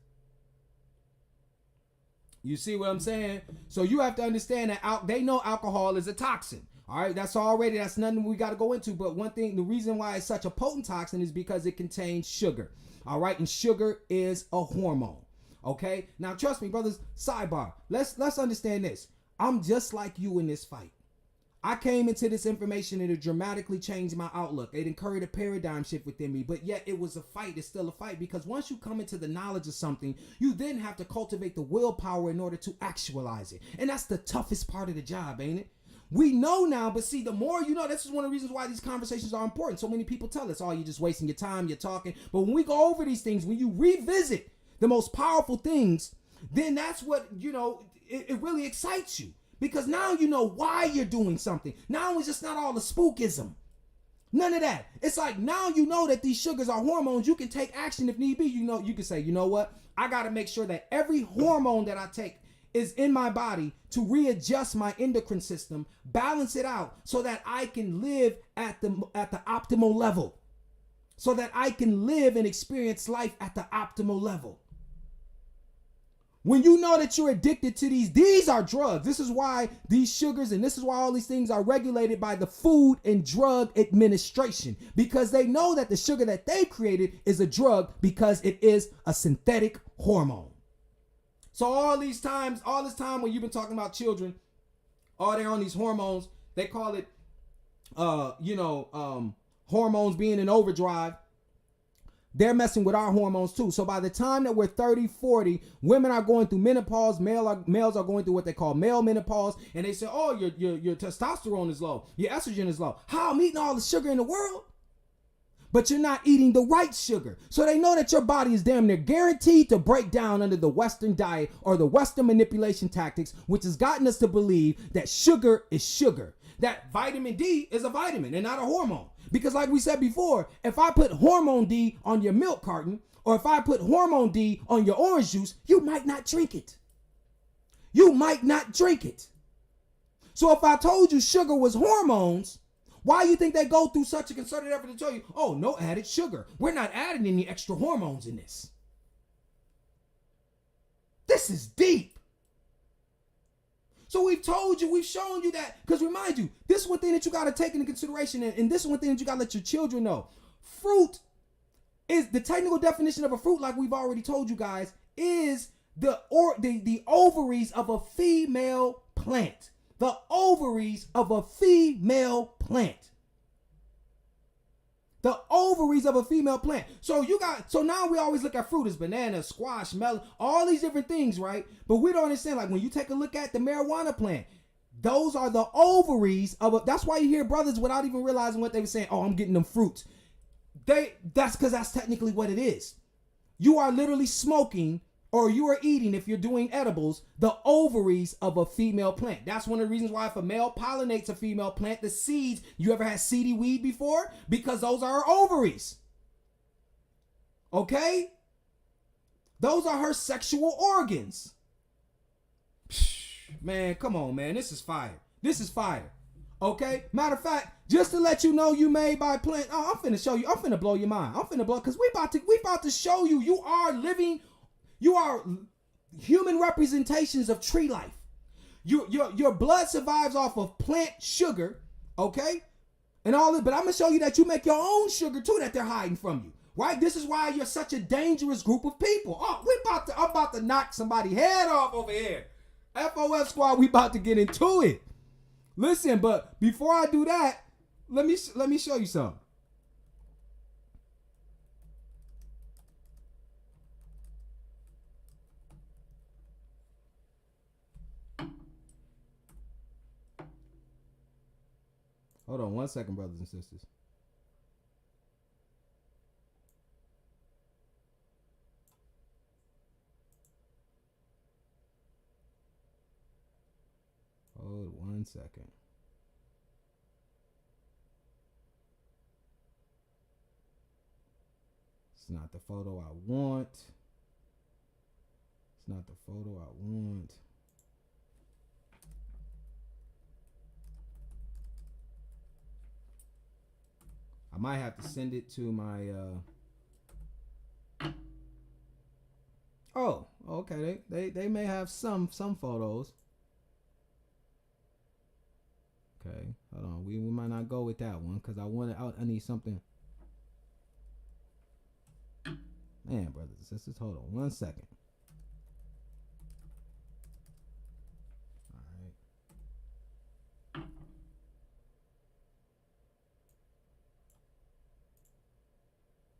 You see what I'm saying? So you have to understand that they know alcohol is a toxin. All right, that's nothing we got to go into. But one thing, the reason why it's such a potent toxin is because it contains sugar. All right, and sugar is a hormone. Okay, now trust me, brothers. Sidebar. Let's understand this. I'm just like you in this fight. I came into this information and it dramatically changed my outlook. It encouraged a paradigm shift within me, but yet it was a fight. It's still a fight, because once you come into the knowledge of something, you then have to cultivate the willpower in order to actualize it. And that's the toughest part of the job, ain't it? We know now, but see, the more you know, this is one of the reasons why these conversations are important. So many people tell us, oh, you're just wasting your time, you're talking. But when we go over these things, when you revisit the most powerful things, then that's what, it really excites you. Because now you know why you're doing something. Now it's just not all the spookism. None of that. It's like now you know that these sugars are hormones. You can take action if need be. You can say, you know what? I got to make sure that every hormone that I take is in my body to readjust my endocrine system, balance it out so that I can live at the optimal level. So that I can live and experience life at the optimal level. When you know that you're addicted to these are drugs. This is why these sugars and this is why all these things are regulated by the Food and Drug Administration, because they know that the sugar that they created is a drug because it is a synthetic hormone. So all this time when you've been talking about children, they're on these hormones, they call it, hormones being in overdrive. They're messing with our hormones too. So by the time that we're 30, 40, women are going through menopause, males are going through what they call male menopause, and they say, oh, your testosterone is low, your estrogen is low. How? I'm eating all the sugar in the world? But you're not eating the right sugar. So they know that your body is damn near guaranteed to break down under the Western diet or the Western manipulation tactics, which has gotten us to believe that sugar is sugar, that vitamin D is a vitamin and not a hormone. Because like we said before, if I put hormone D on your milk carton, or if I put hormone D on your orange juice, you might not drink it. You might not drink it. So if I told you sugar was hormones, why do you think they go through such a concerted effort to tell you, oh, no added sugar. We're not adding any extra hormones in this. This is deep. So we've told you, we've shown you that, because remind you, this is one thing that you got to take into consideration, and this is one thing that you got to let your children know. Fruit is, the technical definition of a fruit, like we've already told you guys, is the ovaries of a female plant. The ovaries of a female plant. The ovaries of a female plant. So now we always look at fruit as banana, squash, melon, all these different things, right? But we don't understand, like when you take a look at the marijuana plant, those are the ovaries of that's why you hear brothers without even realizing what they were saying, oh, I'm getting them fruits. That's because that's technically what it is. You are literally smoking, or you are eating, if you're doing edibles, the ovaries of a female plant. That's one of the reasons why if a male pollinates a female plant, the seeds, you ever had seedy weed before? Because those are her ovaries. Okay? Those are her sexual organs. Man, come on, man. This is fire. This is fire. Okay? Matter of fact, just to let you know you made by plant. Oh, I'm finna show you. I'm finna blow your mind. I'm finna blow, because we about to show you you are human representations of tree life. Your blood survives off of plant sugar, okay? And all this, but I'm gonna show you that you make your own sugar too that they're hiding from you. Right? This is why you're such a dangerous group of people. Oh, I'm about to knock somebody's head off over here. FOF squad, we about to get into it. Listen, but before I do that, let me show you something. Hold on 1 second, brothers and sisters. Hold 1 second. It's not the photo I want. It's not the photo I want. I might have to send it to my oh, okay. They may have some photos. Okay, hold on. We might not go with that one because I need something. Man, brothers and sisters, hold on 1 second.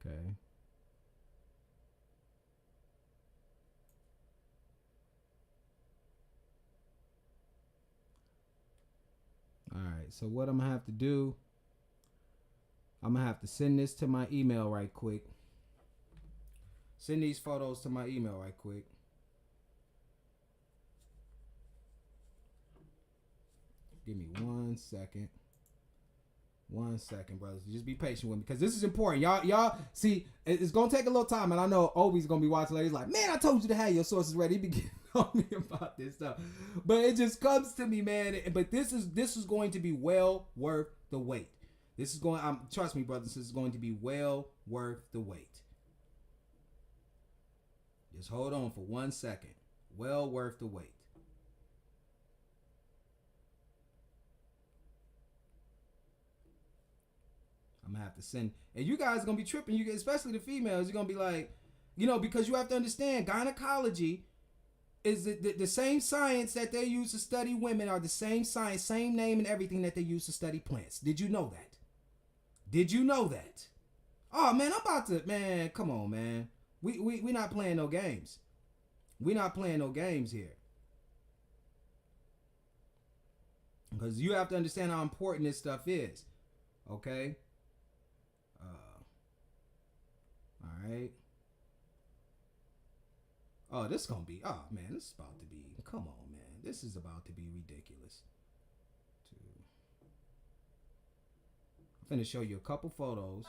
Okay. All right. So what I'm gonna have to do, I'm gonna have to send this to my email right quick. Send these photos to my email right quick. Give me 1 second. 1 second, brothers. Just be patient with me because this is important. Y'all see, it's gonna take a little time, and I know Obi's gonna be watching later. He's like, man, I told you to have your sources ready. He be getting on me about this stuff, but it just comes to me, man. But this is going to be well worth the wait. This is going. Trust me, brothers. This is going to be well worth the wait. Just hold on for 1 second. Well worth the wait. I'm gonna have to send, and you guys are gonna be tripping. You, especially the females, you're gonna be like, because you have to understand, gynecology is the same science that they use to study women are the same science, same name and everything that they use to study plants. Did you know that? Did you know that? Oh man, I'm about to, man. Come on, man. We not playing no games. We not playing no games here. Because you have to understand how important this stuff is. Okay? Alright. Oh, this gonna be, oh man, this is about to be, come on, man. This is about to be ridiculous. I'm finna show you a couple photos.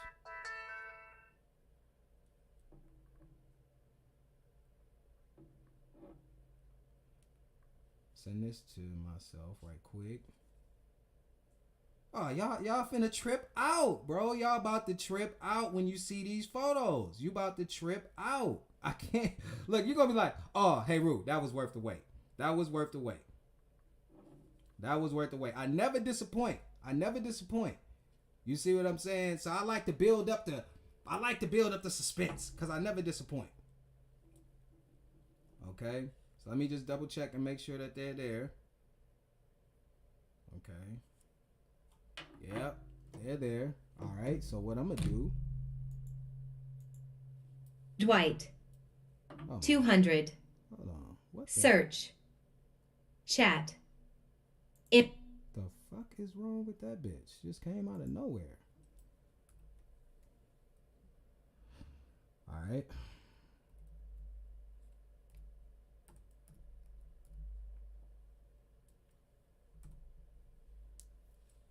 Send this to myself right quick. Oh, y'all finna trip out, bro. Y'all about to trip out when you see these photos. You about to trip out. I can't. Look, you're gonna be like, oh, hey, Rue, that was worth the wait. That was worth the wait. That was worth the wait. I never disappoint. I never disappoint. You see what I'm saying? So I like to build up the suspense because I never disappoint. Okay? So let me just double check and make sure that they're there. Okay. Yep, they're there. All right, so what I'm gonna do. Dwight. 200. Hold on. What Search. Chat. The fuck is wrong with that bitch? Just came out of nowhere. All right.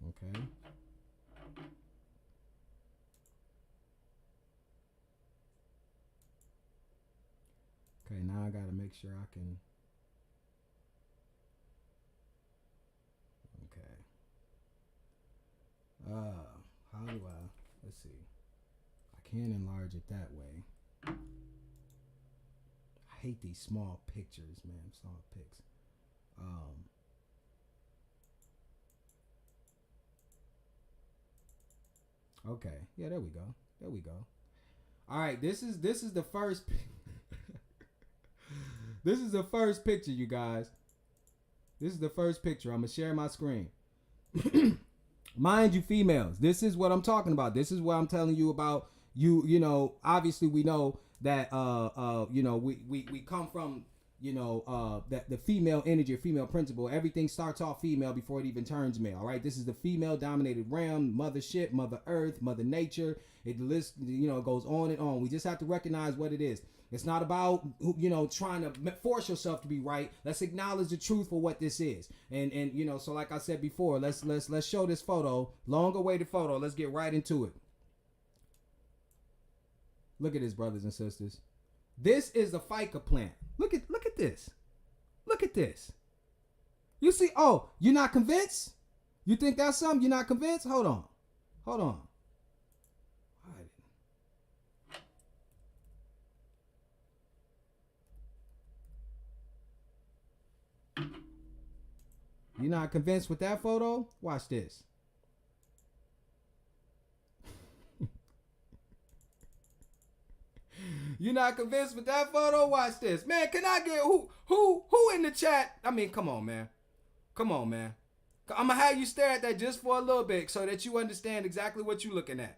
Okay. Okay, now I gotta make sure I can. Okay. How do I? Let's see. I can enlarge it that way. I hate these small pictures, man. Small pics. Okay. Yeah, there we go. There we go. All right, this is the first this is the first picture, you guys. This is the first picture. I'm going to share my screen. Mind you, females, this is what I'm talking about. This is what I'm telling you about. You know, obviously we know that we come from that the female energy, female principle. Everything starts off female before it even turns male. All right, this is the female dominated realm, mothership, Mother Earth, Mother Nature. It lists, goes on and on. We just have to recognize what it is. It's not about trying to force yourself to be right. Let's acknowledge the truth for what this is. And so like I said before, let's show this photo, long awaited photo. Let's get right into it. Look at this, brothers and sisters. This is the ficus plant. Look at this. Look at this. You see, oh, you're not convinced? You think that's something? You're not convinced? Hold on. You're not convinced with that photo? Watch this. You're not convinced with that photo? Watch this. Man, can I get who in the chat? I mean, come on, man. I'm going to have you stare at that just for a little bit so that you understand exactly what you're looking at.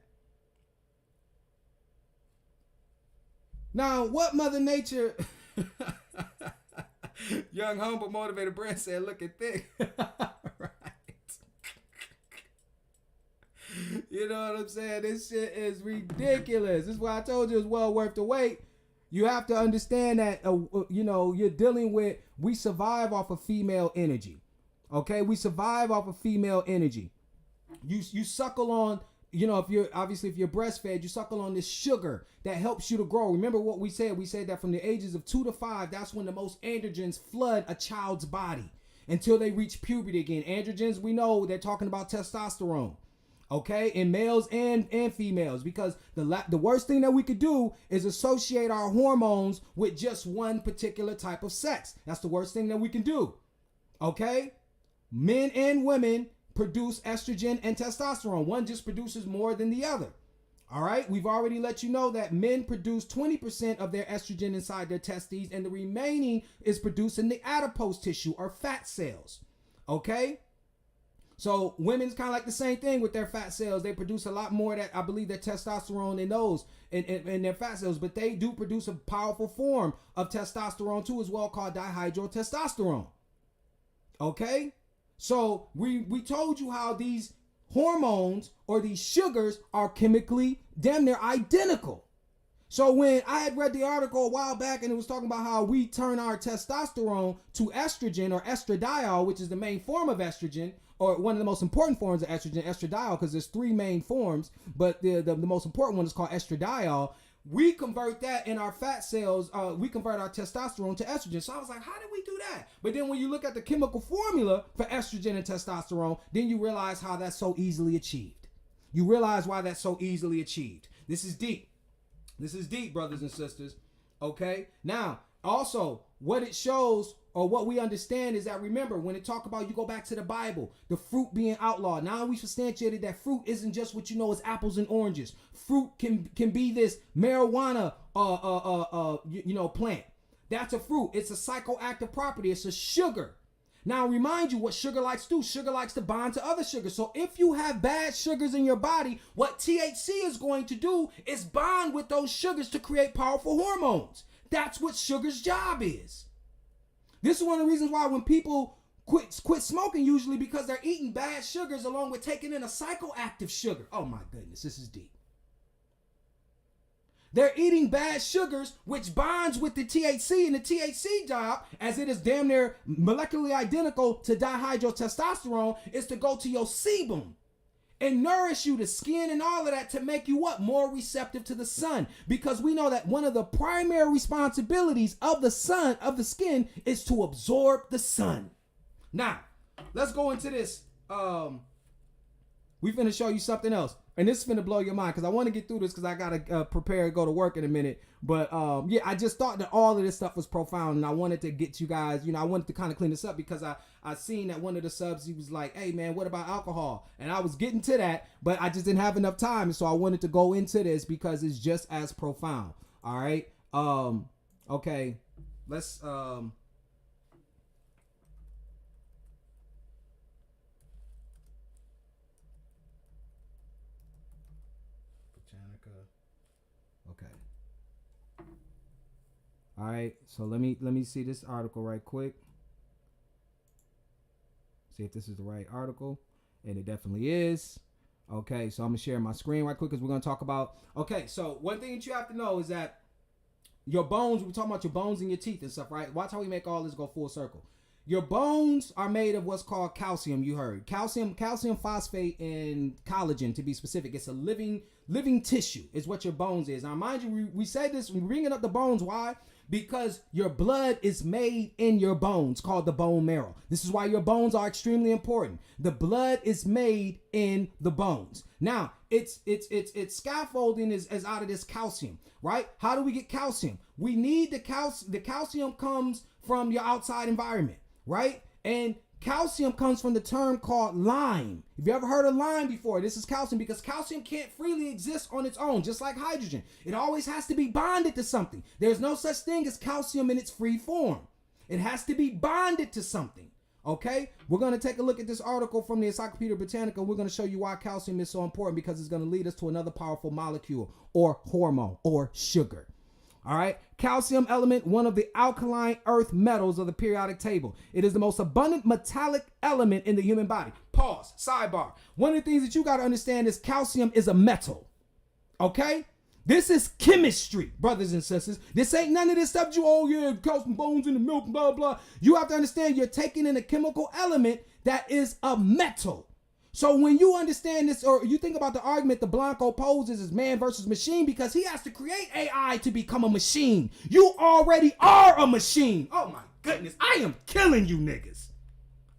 Now, what Mother Nature... Young, humble, motivated Brent said, looking thick. Right. You know what I'm saying? This shit is ridiculous. This is why I told you it's well worth the wait. You have to understand that, you're dealing with, we survive off of female energy. Okay? We survive off of female energy. You suckle on, if you're breastfed, you suckle on this sugar that helps you to grow. Remember what we said? We said that from the ages of 2 to 5, that's when the most androgens flood a child's body until they reach puberty again. Androgens, we know they're talking about testosterone. Okay, in males and females, because the worst thing that we could do is associate our hormones with just one particular type of sex. That's the worst thing that we can do. Okay, men and women produce estrogen and testosterone. One just produces more than the other. All right, we've already let you know that men produce 20% of their estrogen inside their testes, and the remaining is produced in the adipose tissue or fat cells. Okay. So women's kind of like the same thing with their fat cells. They produce a lot more that I believe that testosterone in those in their fat cells, but they do produce a powerful form of testosterone too as well, called dihydrotestosterone. Okay, so we told you how these hormones or these sugars are chemically damn near identical. So when I had read the article a while back and it was talking about how we turn our testosterone to estrogen or estradiol, which is the main form of estrogen, or one of the most important forms of estrogen, estradiol, because there's 3 main forms, but the most important one is called estradiol. We convert that in our fat cells, we convert our testosterone to estrogen. So I was like, how did we do that? But then when you look at the chemical formula for estrogen and testosterone, then you realize how that's so easily achieved. You realize why that's so easily achieved. This is deep. This is deep, brothers and sisters. Okay? Now, also, what it shows or what we understand is that, remember, when it talk about, you go back to the Bible, the fruit being outlawed. Now we substantiated that fruit isn't just what you know as apples and oranges. Fruit can be this marijuana plant. That's a fruit. It's a psychoactive property. It's a sugar. Now remind you what sugar likes to do. Sugar likes to bond to other sugars. So if you have bad sugars in your body, what THC is going to do is bond with those sugars to create powerful hormones. That's what sugar's job is. This is one of the reasons why when people quit smoking, usually because they're eating bad sugars along with taking in a psychoactive sugar. Oh my goodness, this is deep. They're eating bad sugars, which bonds with the THC, and the THC job, as it is damn near molecularly identical to dihydrotestosterone, is to go to your sebum and nourish you, the skin and all of that, to make you what? More receptive to the sun. Because we know that one of the primary responsibilities of the sun, of the skin, is to absorb the sun. Now, let's go into this. We finna show you something else. And this is finna blow your mind, because I want to get through this because I got to prepare to go to work in a minute. But yeah, I just thought that all of this stuff was profound, and I wanted to get you guys, I wanted to kind of clean this up, because I seen that one of the subs, he was like, hey man, what about alcohol? And I was getting to that, but I just didn't have enough time. And so I wanted to go into this because it's just as profound. All right. Okay. Let's, okay. All right, so let me see this article right quick. See if this is the right article, and it definitely is. Okay, so I'm gonna share my screen right quick because we're gonna talk about. Okay, so one thing that you have to know is that your bones. We're talking about your bones and your teeth and stuff, right? Watch how we make all this go full circle. Your bones are made of what's called calcium. You heard calcium phosphate, and collagen, to be specific. It's a living tissue is what your bones is. Now, mind you, we say this, we're bringing up the bones. Why? Because your blood is made in your bones, called the bone marrow. This is why your bones are extremely important. The blood is made in the bones. Now, its scaffolding is out of this calcium, right? How do we get calcium? We need the calcium. The calcium comes from your outside environment, right? And calcium comes from the term called lime. Have you ever heard of lime before? This is calcium, because calcium can't freely exist on its own, just like hydrogen. It always has to be bonded to something. There's no such thing as calcium in its free form. It has to be bonded to something. Okay? We're going to take a look at this article from the Encyclopedia Botanical. We're going to show you why calcium is so important, because it's going to lead us to another powerful molecule or hormone or sugar. All right. Calcium element, one of the alkaline earth metals of the periodic table. It is the most abundant metallic element in the human body. Pause. Sidebar. One of the things that you got to understand is calcium is a metal. Okay. This is chemistry, brothers and sisters. This ain't none of this stuff. Calcium bones in the milk, blah, blah. You have to understand you're taking in a chemical element that is a metal. So when you understand this, or you think about the argument the Blanco poses is man versus machine, because he has to create AI to become a machine. You already are a machine. Oh my goodness, I am killing you niggas.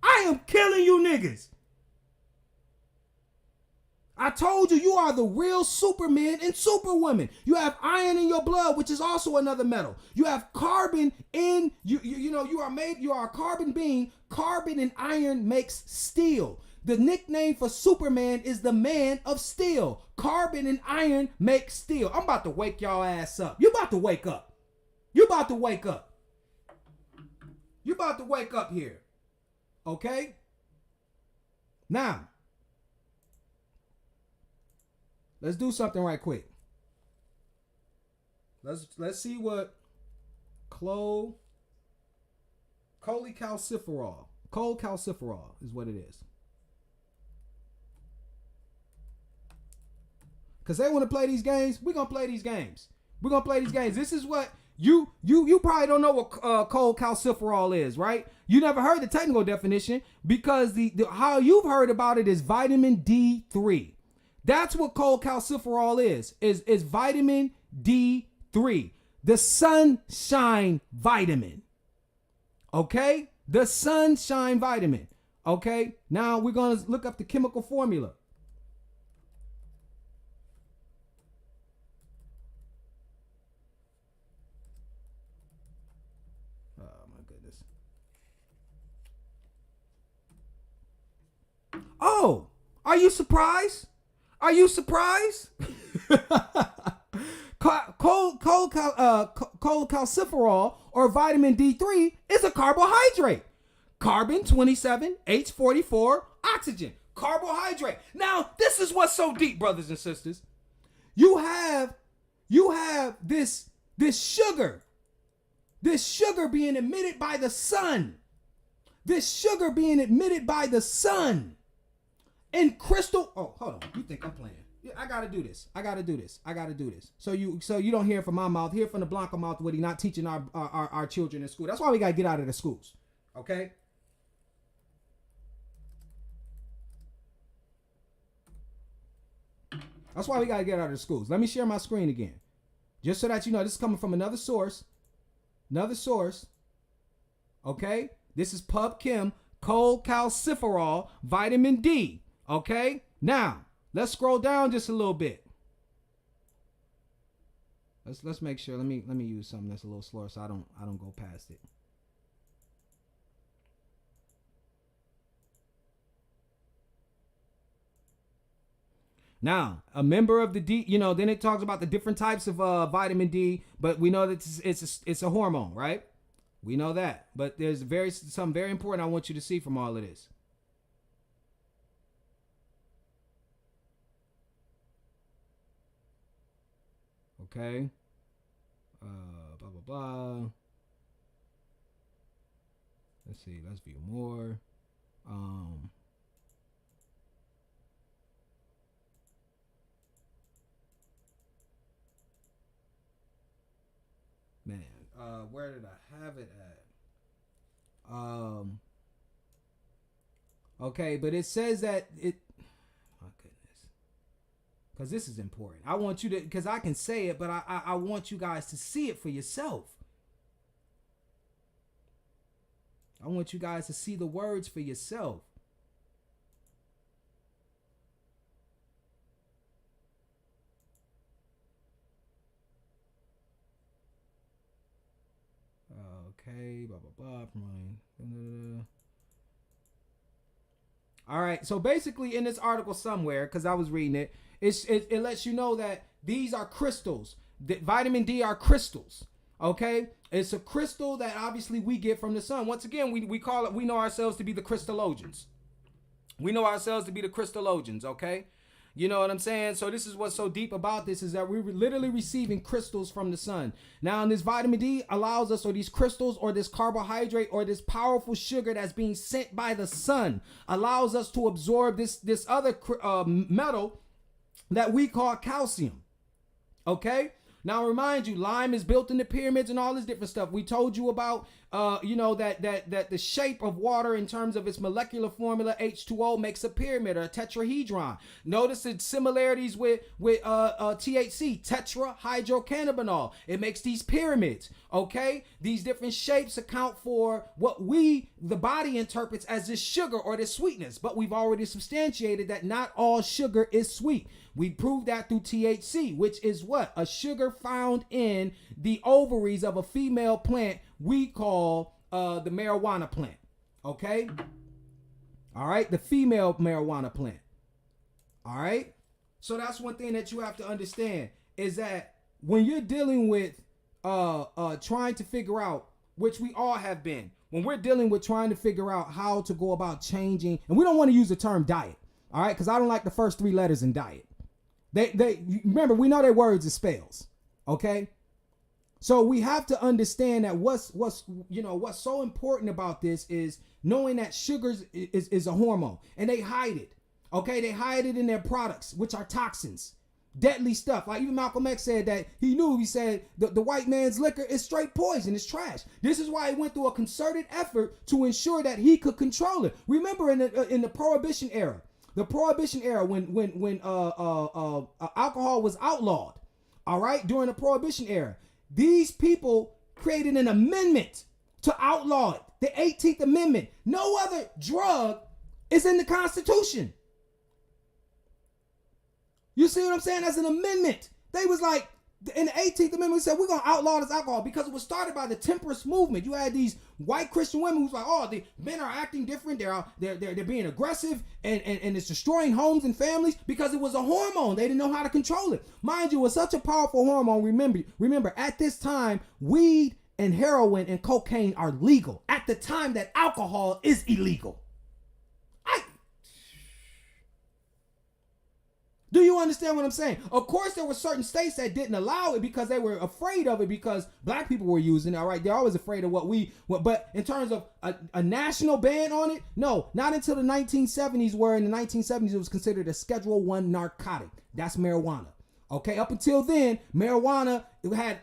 I am killing you niggas. I told you, you are the real supermen and superwomen. You have iron in your blood, which is also another metal. You have carbon in you. You know, you are a carbon being. Carbon and iron makes steel. The nickname for Superman is the man of steel. Carbon and iron make steel. I'm about to wake y'all ass up. You about to wake up. You about to wake up. You about to wake up here. Okay? Now, let's do something right quick. Let's see what cholecalciferol is what it is. Because they want to play these games, we're going to play these games. We're going to play these games. This is what you probably don't know what cholecalciferol is, right? You never heard the technical definition, because the how you've heard about it is vitamin D3. That's what cholecalciferol is vitamin D3. The sunshine vitamin. Okay? The sunshine vitamin. Okay? Now we're going to look up the chemical formula. Oh, are you surprised? Are you surprised? Cholecalciferol, or vitamin D3, is a carbohydrate. Carbon 27, H44, oxygen. Carbohydrate. Now, this is what's so deep, brothers and sisters. You have this sugar. This sugar being emitted by the sun. This sugar being emitted by the sun. In crystal. Oh, hold on. You think I'm playing? Yeah, I gotta do this. So you don't hear it from my mouth. Hear it from the Blanco mouth, what he not teaching our children in school. That's why we gotta get out of the schools. Okay. That's why we gotta get out of the schools. Let me share my screen again, just so that you know this is coming from another source. Okay. This is PubChem, cholecalciferol, vitamin D. Okay, now let's scroll down just a little bit. Let's make sure. Let me use something that's a little slower so I don't go past it. Now, a member of the D, then it talks about the different types of vitamin D, but we know that it's a hormone, right? We know that, but there's something very important I want you to see from all of this. Okay. Blah, blah, blah. Let's see. Let's view more. Man, where did I have it at? Okay, but it says that it. Because this is important. I want you to, because I can say it, but I want you guys to see it for yourself. I want you guys to see the words for yourself. Okay, blah, blah, blah. All right, so basically in this article somewhere, because I was reading it, it lets you know that these are crystals. That vitamin D are crystals. Okay, it's a crystal that obviously we get from the sun. Once again, we call it. We know ourselves to be the crystallogens. Okay, you know what I'm saying. So this is what's so deep about this, is that we're literally receiving crystals from the sun. Now, this vitamin D allows us, or these crystals, or this carbohydrate, or this powerful sugar that's being sent by the sun, allows us to absorb this other metal that we call calcium. Okay, Now, remind you, lime is built in the pyramids and all this different stuff. We told you about, that the shape of water in terms of its molecular formula, H2O, makes a pyramid or a tetrahedron. Notice its similarities with THC, tetrahydrocannabinol. It makes these pyramids, okay? These different shapes account for what the body interprets as this sugar or this sweetness. But we've already substantiated that not all sugar is sweet. We proved that through THC, which is what? A sugar found in the ovaries of a female plant we call the marijuana plant. Okay? All right? The female marijuana plant. All right? So that's one thing that you have to understand is that when you're dealing with trying to figure out, which we all have been, when we're dealing with trying to figure out how to go about changing, and we don't want to use the term diet, all right? Because I don't like the first 3 letters in diet. They remember, we know their words are spells, okay? So we have to understand that what's so important about this is knowing that sugar is a hormone, and they hide it, okay? They hide it in their products, which are toxins, deadly stuff. Like even Malcolm X said that he said the white man's liquor is straight poison, it's trash. This is why he went through a concerted effort to ensure that he could control it. Remember in the Prohibition era, when alcohol was outlawed, all right, during the Prohibition era, these people created an amendment to outlaw it, the 18th Amendment. No other drug is in the Constitution. You see what I'm saying? As an amendment, they was like, in the 18th Amendment, said we're gonna outlaw this alcohol because it was started by the temperance movement. You had these white Christian women who's like, oh, the men are acting different. They're being aggressive and it's destroying homes and families because it was a hormone. They didn't know how to control it. Mind you, it was such a powerful hormone. Remember, at this time, weed and heroin and cocaine are legal. At the time that alcohol is illegal. Do you understand what I'm saying? Of course, there were certain states that didn't allow it because they were afraid of it because black people were using it, all right? They're always afraid of but in terms of a national ban on it, no, not until the 1970s, where in the 1970s it was considered a Schedule I narcotic. That's marijuana. Okay, up until then, marijuana, it had,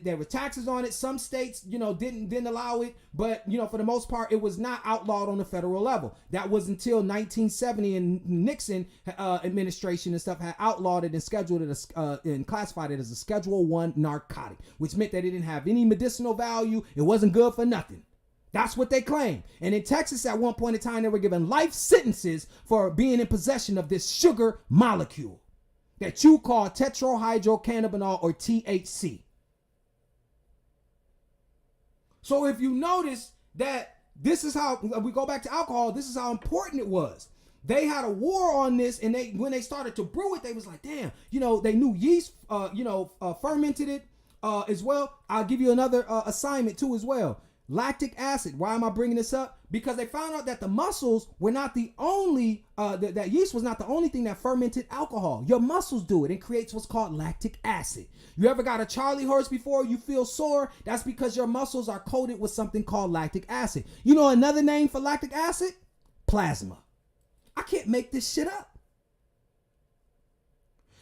there were taxes on it. Some states, didn't allow it, but, for the most part, it was not outlawed on the federal level. That was until 1970 and Nixon administration and stuff had outlawed it and scheduled it and classified it as a Schedule I narcotic, which meant that it didn't have any medicinal value. It wasn't good for nothing. That's what they claim. And in Texas, at one point in time, they were given life sentences for being in possession of this sugar molecule that you call tetrahydrocannabinol or THC. So if you notice that this is how we go back to alcohol, this is how important it was. They had a war on this, and when they started to brew it, they was like, damn, they knew yeast, fermented it as well. I'll give you another assignment too as well. Lactic acid. Why am I bringing this up? Because they found out that the muscles were not the only, that yeast was not the only thing that fermented alcohol. Your muscles do it and creates what's called lactic acid. You ever got a Charlie horse before you feel sore? That's because your muscles are coated with something called lactic acid. You know another name for lactic acid? Plasma. I can't make this shit up.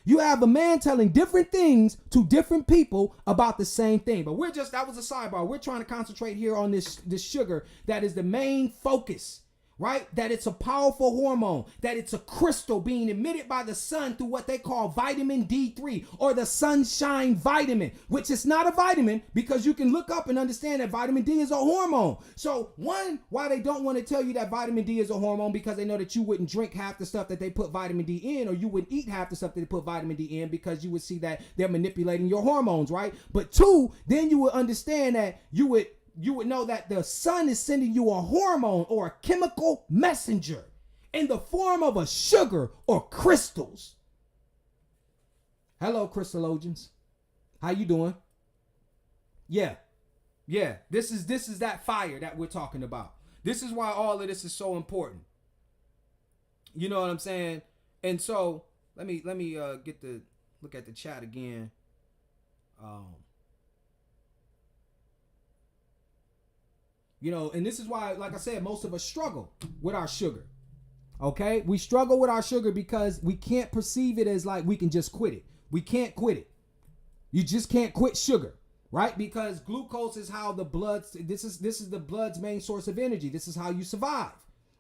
You have a man telling different things to different people about the same thing. But that was a sidebar. We're trying to concentrate here on this sugar that is the main focus, right? That it's a powerful hormone, that it's a crystal being emitted by the sun through what they call vitamin D3 or the sunshine vitamin, which is not a vitamin because you can look up and understand that vitamin D is a hormone. So why they don't want to tell you that vitamin D is a hormone, because they know that you wouldn't drink half the stuff that they put vitamin D in, or you wouldn't eat half the stuff that they put vitamin D in, because you would see that they're manipulating your hormones, right? But two, then you would understand that you would know that the sun is sending you a hormone or a chemical messenger in the form of a sugar or crystals. Hello, crystallogens. How you doing? Yeah. This is that fire that we're talking about. This is why all of this is so important. You know what I'm saying? And so let me look at the chat again. And this is why, like I said, most of us struggle with our sugar. Okay? We struggle with our sugar because we can't perceive it as like we can just quit it. We can't quit it. You just can't quit sugar, right? Because glucose is how the blood, this is the blood's main source of energy. This is how you survive,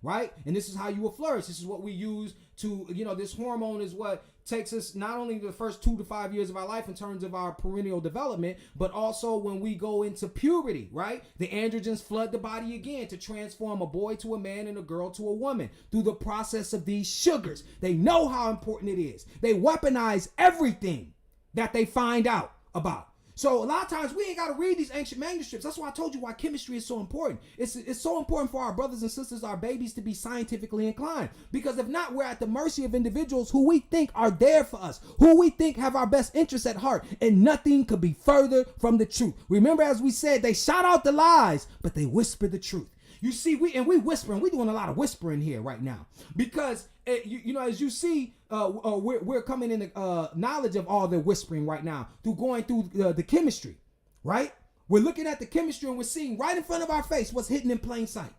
right? And this is how you will flourish. This is what we use to, this hormone is what takes us not only the first 2 to 5 years of our life in terms of our perennial development, but also when we go into puberty, right? The androgens flood the body again to transform a boy to a man and a girl to a woman through the process of these sugars. They know how important it is. They weaponize everything that they find out about. So a lot of times we ain't got to read these ancient manuscripts. That's why I told you why chemistry is so important. It's so important for our brothers and sisters, our babies, to be scientifically inclined. Because if not, we're at the mercy of individuals who we think are there for us, who we think have our best interests at heart. And nothing could be further from the truth. Remember, as we said, they shout out the lies, but they whisper the truth. You see, we whispering. We're doing a lot of whispering here right now because, as you see, we're coming in the knowledge of all the whispering right now through going through the chemistry, right? We're looking at the chemistry and we're seeing right in front of our face what's hidden in plain sight.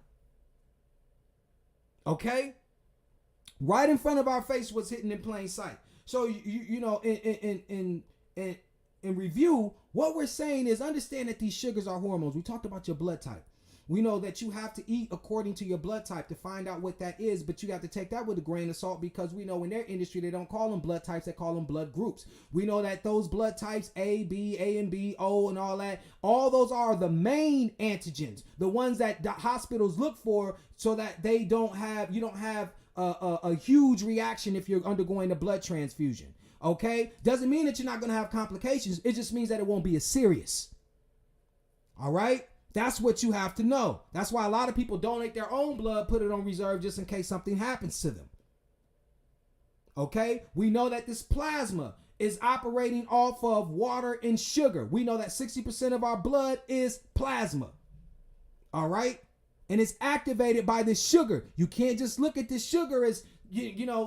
Okay? Right in front of our face what's hidden in plain sight. So, in review, what we're saying is understand that these sugars are hormones. We talked about your blood type. We know that you have to eat according to your blood type to find out what that is, but you have to take that with a grain of salt because we know in their industry, they don't call them blood types, they call them blood groups. We know that those blood types, A and B, O and all that, all those are the main antigens, the ones that the hospitals look for so that you don't have a huge reaction if you're undergoing a blood transfusion. Okay? Doesn't mean that you're not going to have complications. It just means that it won't be as serious. All right? That's what you have to know. That's why a lot of people donate their own blood, put it on reserve just in case something happens to them. Okay? We know that this plasma is operating off of water and sugar. We know that 60% of our blood is plasma. All right? And it's activated by this sugar. You can't just look at this sugar as,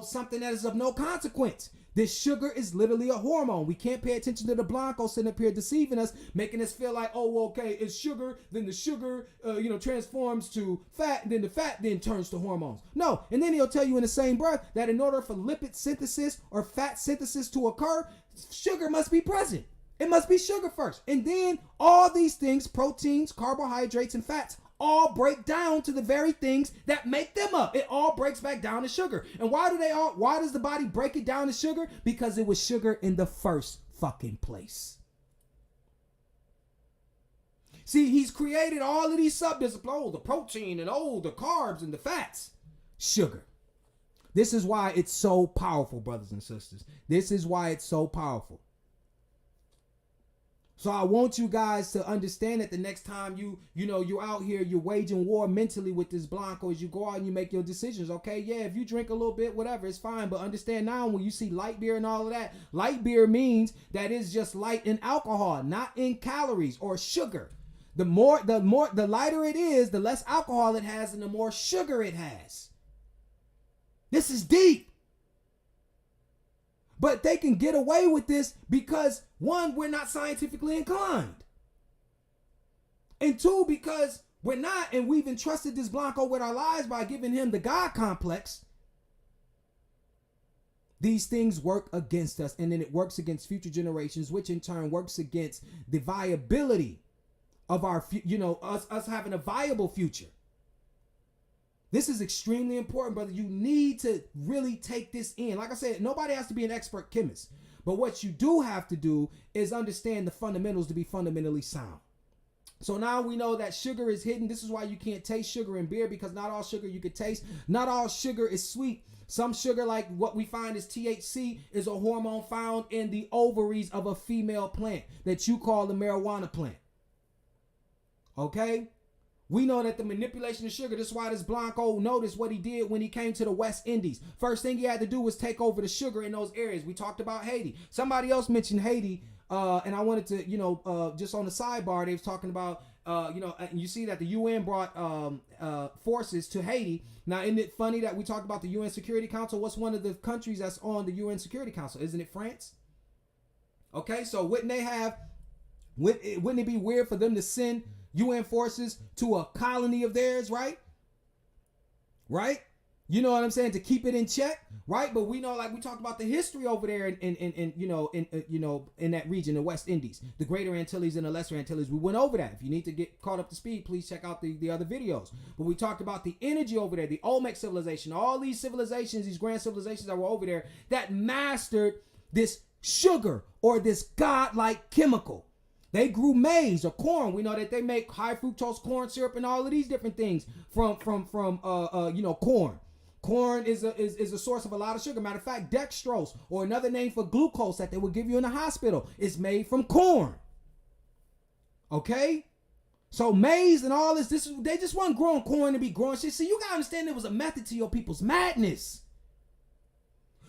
something that is of no consequence. This sugar is literally a hormone. We can't pay attention to the Blanco sitting up here deceiving us, making us feel like, okay, it's sugar, then the sugar, transforms to fat, then the fat then turns to hormones. No, and then he'll tell you in the same breath that in order for lipid synthesis or fat synthesis to occur, sugar must be present. It must be sugar first. And then all these things, proteins, carbohydrates, and fats, all break down to the very things that make them up. It all breaks back down to sugar. And why does the body break it down to sugar? Because it was sugar in the first fucking place. See, he's created all of these subdisciplines, the protein and the carbs and the fats. Sugar. This is why it's so powerful, brothers and sisters. This is why it's so powerful. So I want you guys to understand that the next time you're out here, you're waging war mentally with this Blanco as you go out and you make your decisions. Okay, yeah, if you drink a little bit, whatever, it's fine. But understand now when you see light beer and all of that, light beer means that it's just light in alcohol, not in calories or sugar. The lighter it is, the less alcohol it has and the more sugar it has. This is deep. But they can get away with this because, one, we're not scientifically inclined. And two, because we're not, and we've entrusted this Blanco with our lives by giving him the God complex. These things work against us, and then it works against future generations, which in turn works against the viability of our, us having a viable future. This is extremely important, brother. You need to really take this in. Like I said, nobody has to be an expert chemist. But what you do have to do is understand the fundamentals to be fundamentally sound. So now we know that sugar is hidden. This is why you can't taste sugar in beer, because not all sugar you can taste. Not all sugar is sweet. Some sugar, like what we find is THC, is a hormone found in the ovaries of a female plant that you call the marijuana plant. Okay? We know that the manipulation of sugar, this is why this Blanco, noticed what he did when he came to the West Indies. First thing he had to do was take over the sugar in those areas. We talked about Haiti. Somebody else mentioned Haiti, and I wanted to, just on the sidebar, they was talking about, and you see that the UN brought forces to Haiti. Now, isn't it funny that we talked about the UN Security Council? What's one of the countries that's on the UN Security Council? Isn't it France? Okay, so wouldn't it be weird for them to send UN forces to a colony of theirs, right? Right? You know what I'm saying? To keep it in check, right? But we know, like we talked about the history over there in that region, the West Indies, the Greater Antilles and the Lesser Antilles. We went over that. If you need to get caught up to speed, please check out the other videos. But we talked about the energy over there, the Olmec civilization, all these civilizations, these grand civilizations that were over there that mastered this sugar or this godlike chemical. They grew maize or corn. We know that they make high fructose corn syrup and all of these different things from corn. Corn is a source of a lot of sugar. Matter of fact, dextrose, or another name for glucose that they would give you in the hospital, is made from corn. Okay? So maize and all this they just want growing corn to be growing shit. See, you gotta understand there was a method to your people's madness.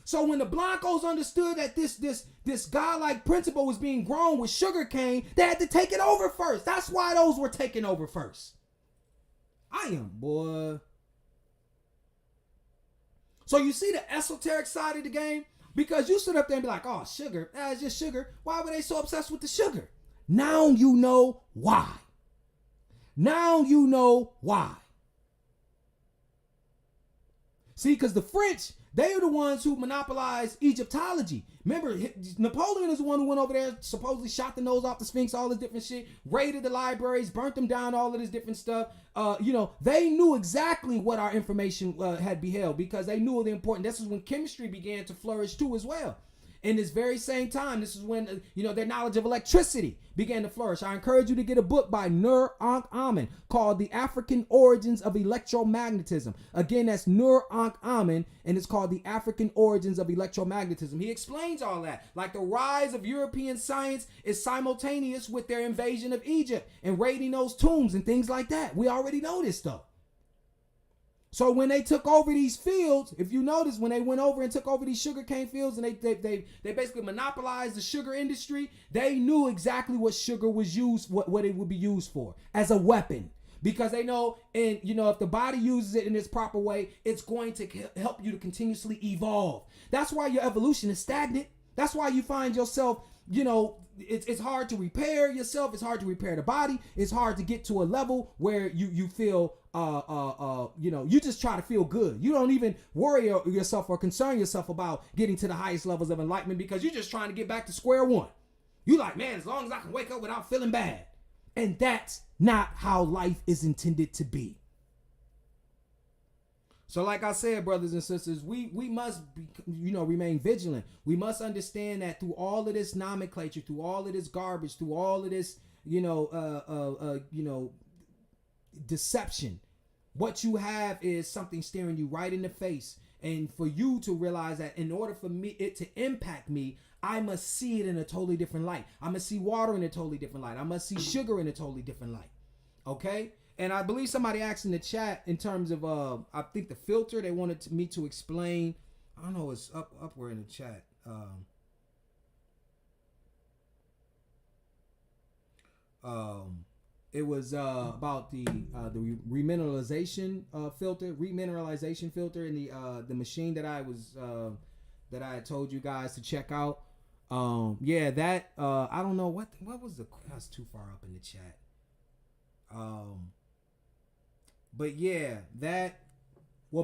So when the Blancos understood that this godlike principle was being grown with sugar cane, they had to take it over first. That's why those were taken over first. Boy. So you see the esoteric side of the game? Because you sit up there and be like, oh, sugar, it's just sugar. Why were they so obsessed with the sugar? Now you know why. Now you know why. See, because the French, they are the ones who monopolized Egyptology. Remember, Napoleon is the one who went over there, supposedly shot the nose off the Sphinx, all this different shit, raided the libraries, burnt them down, all of this different stuff. They knew exactly what our information had beheld, because they knew the importance. This is when chemistry began to flourish too as well. In this very same time, this is when, their knowledge of electricity began to flourish. I encourage you to get a book by Nur Ankh Amen called The African Origins of Electromagnetism. Again, that's Nur Ankh Amen, and it's called The African Origins of Electromagnetism. He explains all that. Like the rise of European science is simultaneous with their invasion of Egypt and raiding those tombs and things like that. We already know this stuff. So when they took over these fields, if you notice, when they went over and took over these sugarcane fields and they basically monopolized the sugar industry, they knew exactly what sugar was used, what it would be used for, as a weapon. Because they know, and if the body uses it in its proper way, it's going to help you to continuously evolve. That's why your evolution is stagnant. That's why you find yourself, it's hard to repair yourself. It's hard to repair the body. It's hard to get to a level where you feel, you just try to feel good. You don't even worry yourself or concern yourself about getting to the highest levels of enlightenment, because you're just trying to get back to square one. You like, man, as long as I can wake up without feeling bad. And that's not how life is intended to be. So like I said, brothers and sisters, we must be, remain vigilant. We must understand that through all of this nomenclature, through all of this garbage, through all of this, deception, what you have is something staring you right in the face. And for you to realize that in order for it to impact me, I must see it in a totally different light. I must see water in a totally different light. I must see sugar in a totally different light. Okay? And I believe somebody asked in the chat in terms of, I think the filter, they wanted me to explain. I don't know, it's upward in the chat. It was about the remineralization filter in the machine that I had told you guys to check out. I don't know what was that's too far up in the chat. But yeah,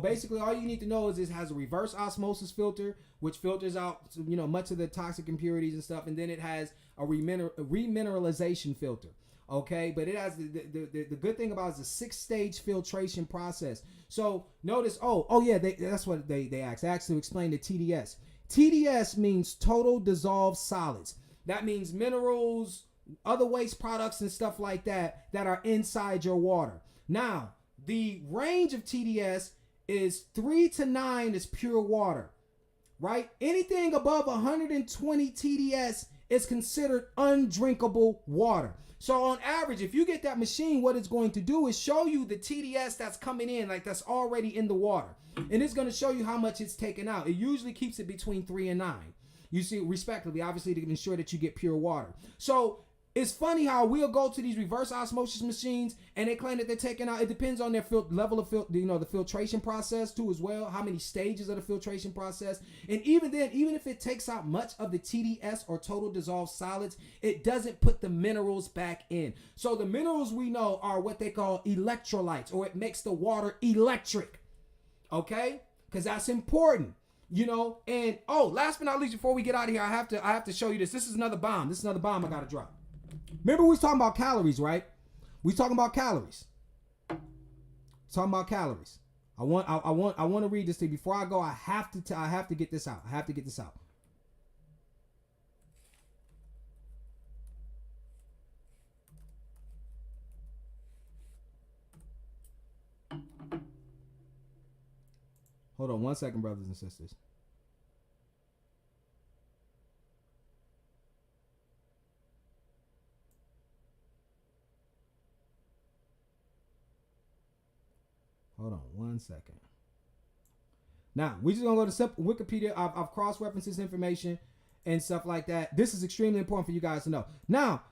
basically all you need to know is it has a reverse osmosis filter, which filters out, much of the toxic impurities and stuff. And then it has a remineralization filter. Okay. But it has the good thing about it is a 6-stage filtration process. So notice, that's what they asked. They asked to explain the TDS. TDS means total dissolved solids. That means minerals, other waste products and stuff like that are inside your water. Now, the range of TDS is 3 to 9 is pure water, right? Anything above 120 TDS is considered undrinkable water. So on average, if you get that machine, what it's going to do is show you the TDS that's coming in, like that's already in the water. And it's going to show you how much it's taken out. It usually keeps it between 3 and 9. You see, respectively, obviously, to ensure that you get pure water. So it's funny how we'll go to these reverse osmosis machines and they claim that they're taking out. It depends on their level of the filtration process too as well. How many stages of the filtration process. And even then, even if it takes out much of the TDS or total dissolved solids, it doesn't put the minerals back in. So the minerals we know are what they call electrolytes, or it makes the water electric. Okay? because that's important. You know, and last but not least, before we get out of here, I have to show you this. This is another bomb. This is another bomb I gotta drop. Remember we was talking about calories, right? We talking about calories. Talking about calories. I want to read this to you before I go. I have to get this out. I have to get this out. Hold on 1 second, brothers and sisters. Hold on 1 second. Now, we're just going to go to simple Wikipedia. I've cross-referenced this information and stuff like that. This is extremely important for you guys to know. Now,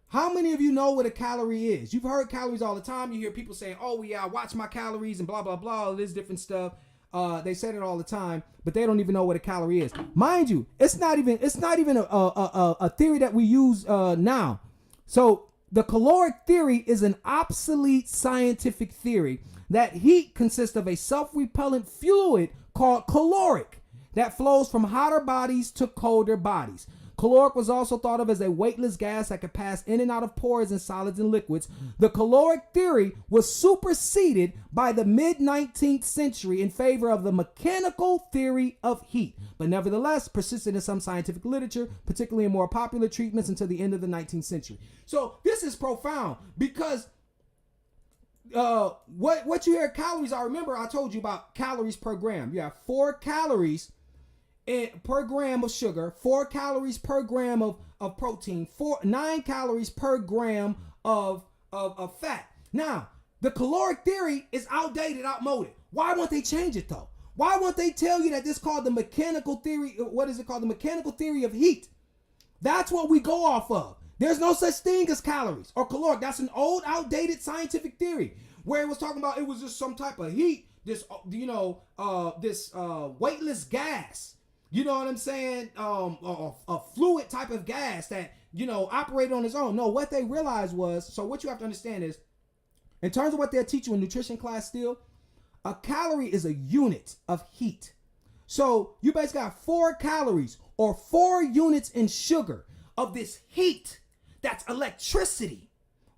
how many of you know what a calorie is? You've heard calories all the time. You hear people saying, oh, yeah, I watch my calories and blah, blah, blah, all this different stuff. They say it all the time, but they don't even know what a calorie is. Mind you, it's not even a theory that we use now. So the caloric theory is an obsolete scientific theory that heat consists of a self-repellent fluid called caloric that flows from hotter bodies to colder bodies. Caloric was also thought of as a weightless gas that could pass in and out of pores in solids and liquids. The caloric theory was superseded by the mid-19th century in favor of the mechanical theory of heat, but nevertheless persisted in some scientific literature, particularly in more popular treatments until the end of the 19th century. So this is profound because what you hear calories are, remember I told you about calories per gram. You have 4 calories per gram of sugar, 4 calories per gram of protein, 9 calories per gram of fat. Now, the caloric theory is outdated, outmoded. Why won't they change it though? Why won't they tell you that this is called the mechanical theory? What is it called? The mechanical theory of heat. That's what we go off of. There's no such thing as calories or caloric. That's an old, outdated scientific theory where it was talking about it was just some type of heat, this weightless gas. You know what I'm saying? A fluid type of gas that, operated on its own. No, what they realized was, so what you have to understand is, in terms of what they'll teach you in nutrition class still, a calorie is a unit of heat. So you basically got 4 calories or 4 units in sugar of this heat. That's electricity,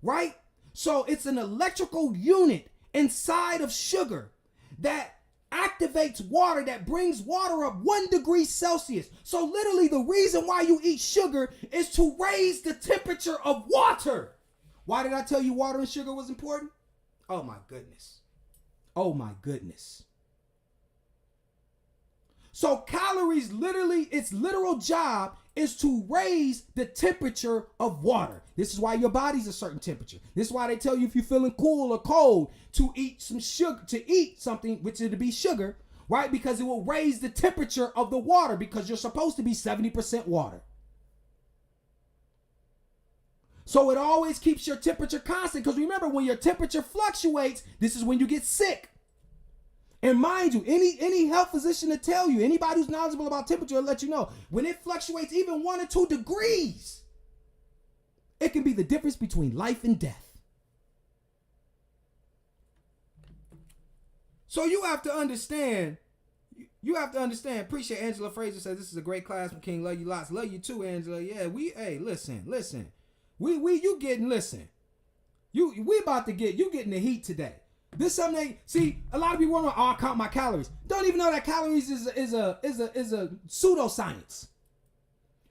right? So it's an electrical unit inside of sugar that activates water, that brings water up 1 degree Celsius. So literally the reason why you eat sugar is to raise the temperature of water. Why did I tell you water and sugar was important? Oh my goodness. Oh my goodness. So calories, literally, its literal job is to raise the temperature of water. This is why your body's a certain temperature. This is why they tell you if you're feeling cool or cold to eat some sugar, to eat something, which is to be sugar, right? Because it will raise the temperature of the water because you're supposed to be 70% water. So it always keeps your temperature constant because remember, when your temperature fluctuates, this is when you get sick. And mind you, any health physician to tell you, anybody who's knowledgeable about temperature will let you know, when it fluctuates even 1 or 2 degrees, it can be the difference between life and death. So you have to understand, appreciate Angela Fraser says this is a great class from King. Love you lots. Love you too, Angela. Yeah, listen. We about to get, you getting the heat today. This is something see, a lot of people want to count my calories. Don't even know that calories is a pseudoscience.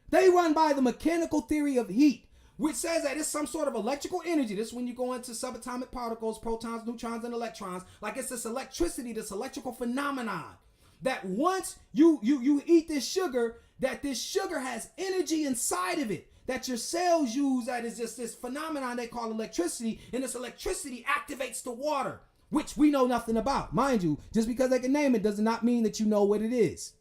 They run by the mechanical theory of heat, which says that it's some sort of electrical energy. This is when you go into subatomic particles, protons, neutrons, and electrons. Like it's this electricity, this electrical phenomenon. That once you eat this sugar, that this sugar has energy inside of it. That your cells use, that is just this phenomenon they call electricity, and this electricity activates the water, which we know nothing about. Mind you, just because they can name it does not mean that you know what it is.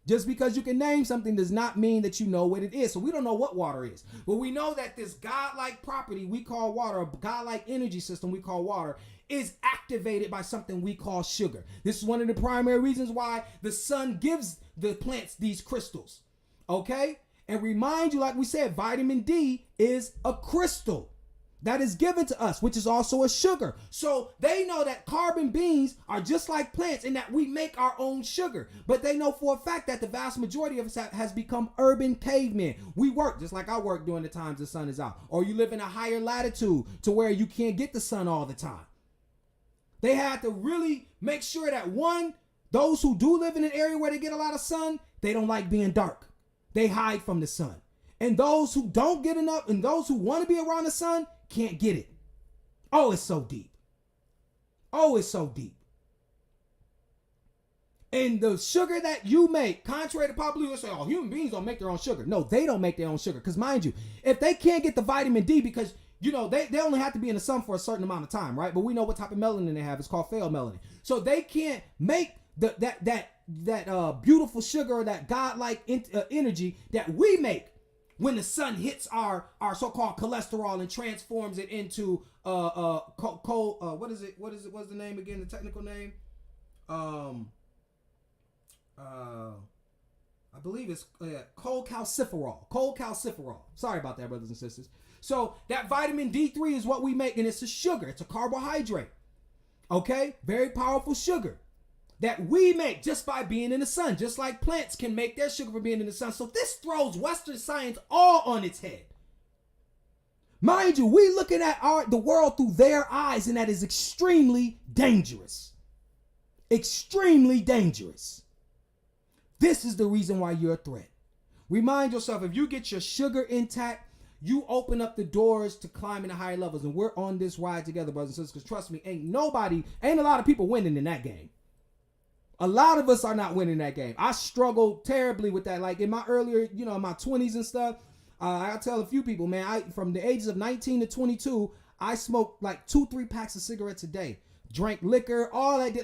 Just because you can name something does not mean that you know what it is. So we don't know what water is. But we know that this godlike property we call water, a godlike energy system we call water, is activated by something we call sugar. This is one of the primary reasons why the sun gives the plants these crystals. Okay? And remind you, like we said, vitamin D is a crystal. that is given to us, which is also a sugar. So they know that carbon beans are just like plants in that we make our own sugar. But they know for a fact that the vast majority of us has become urban cavemen. We work just like I work during the times the sun is out. Or you live in a higher latitude to where you can't get the sun all the time. They had to really make sure that one, those who do live in an area where they get a lot of sun, they don't like being dark. They hide from the sun. And those who don't get enough, and those who want to be around the sun, can't get it. Oh, it's so deep. Oh, it's so deep. And the sugar that you make, contrary to popular belief, say, oh, human beings don't make their own sugar. No, they don't make their own sugar. Because mind you, if they can't get the vitamin D, because you know they only have to be in the sun for a certain amount of time, right? But we know what type of melanin they have. It's called pheomelanin. So they can't make that beautiful sugar or that godlike energy that we make when the sun hits our so-called cholesterol and transforms it into what is it? What's the name again? The technical name? I believe it's cholecalciferol. Sorry about that, brothers and sisters. So that vitamin D3 is what we make, and it's a sugar. It's a carbohydrate. Okay? Very powerful sugar that we make just by being in the sun, just like plants can make their sugar from being in the sun. So this throws Western science all on its head. Mind you, we looking at the world through their eyes, and that is extremely dangerous. Extremely dangerous. This is the reason why you're a threat. Remind yourself, if you get your sugar intact, you open up the doors to climbing to higher levels. And we're on this ride together, brothers and sisters, because trust me, ain't a lot of people winning in that game. A lot of us are not winning that game. I struggled terribly with that. Like in my earlier, in my 20s and stuff, I tell a few people, man, from the ages of 19 to 22, I smoked like 2-3 packs of cigarettes a day. Drank liquor, all that.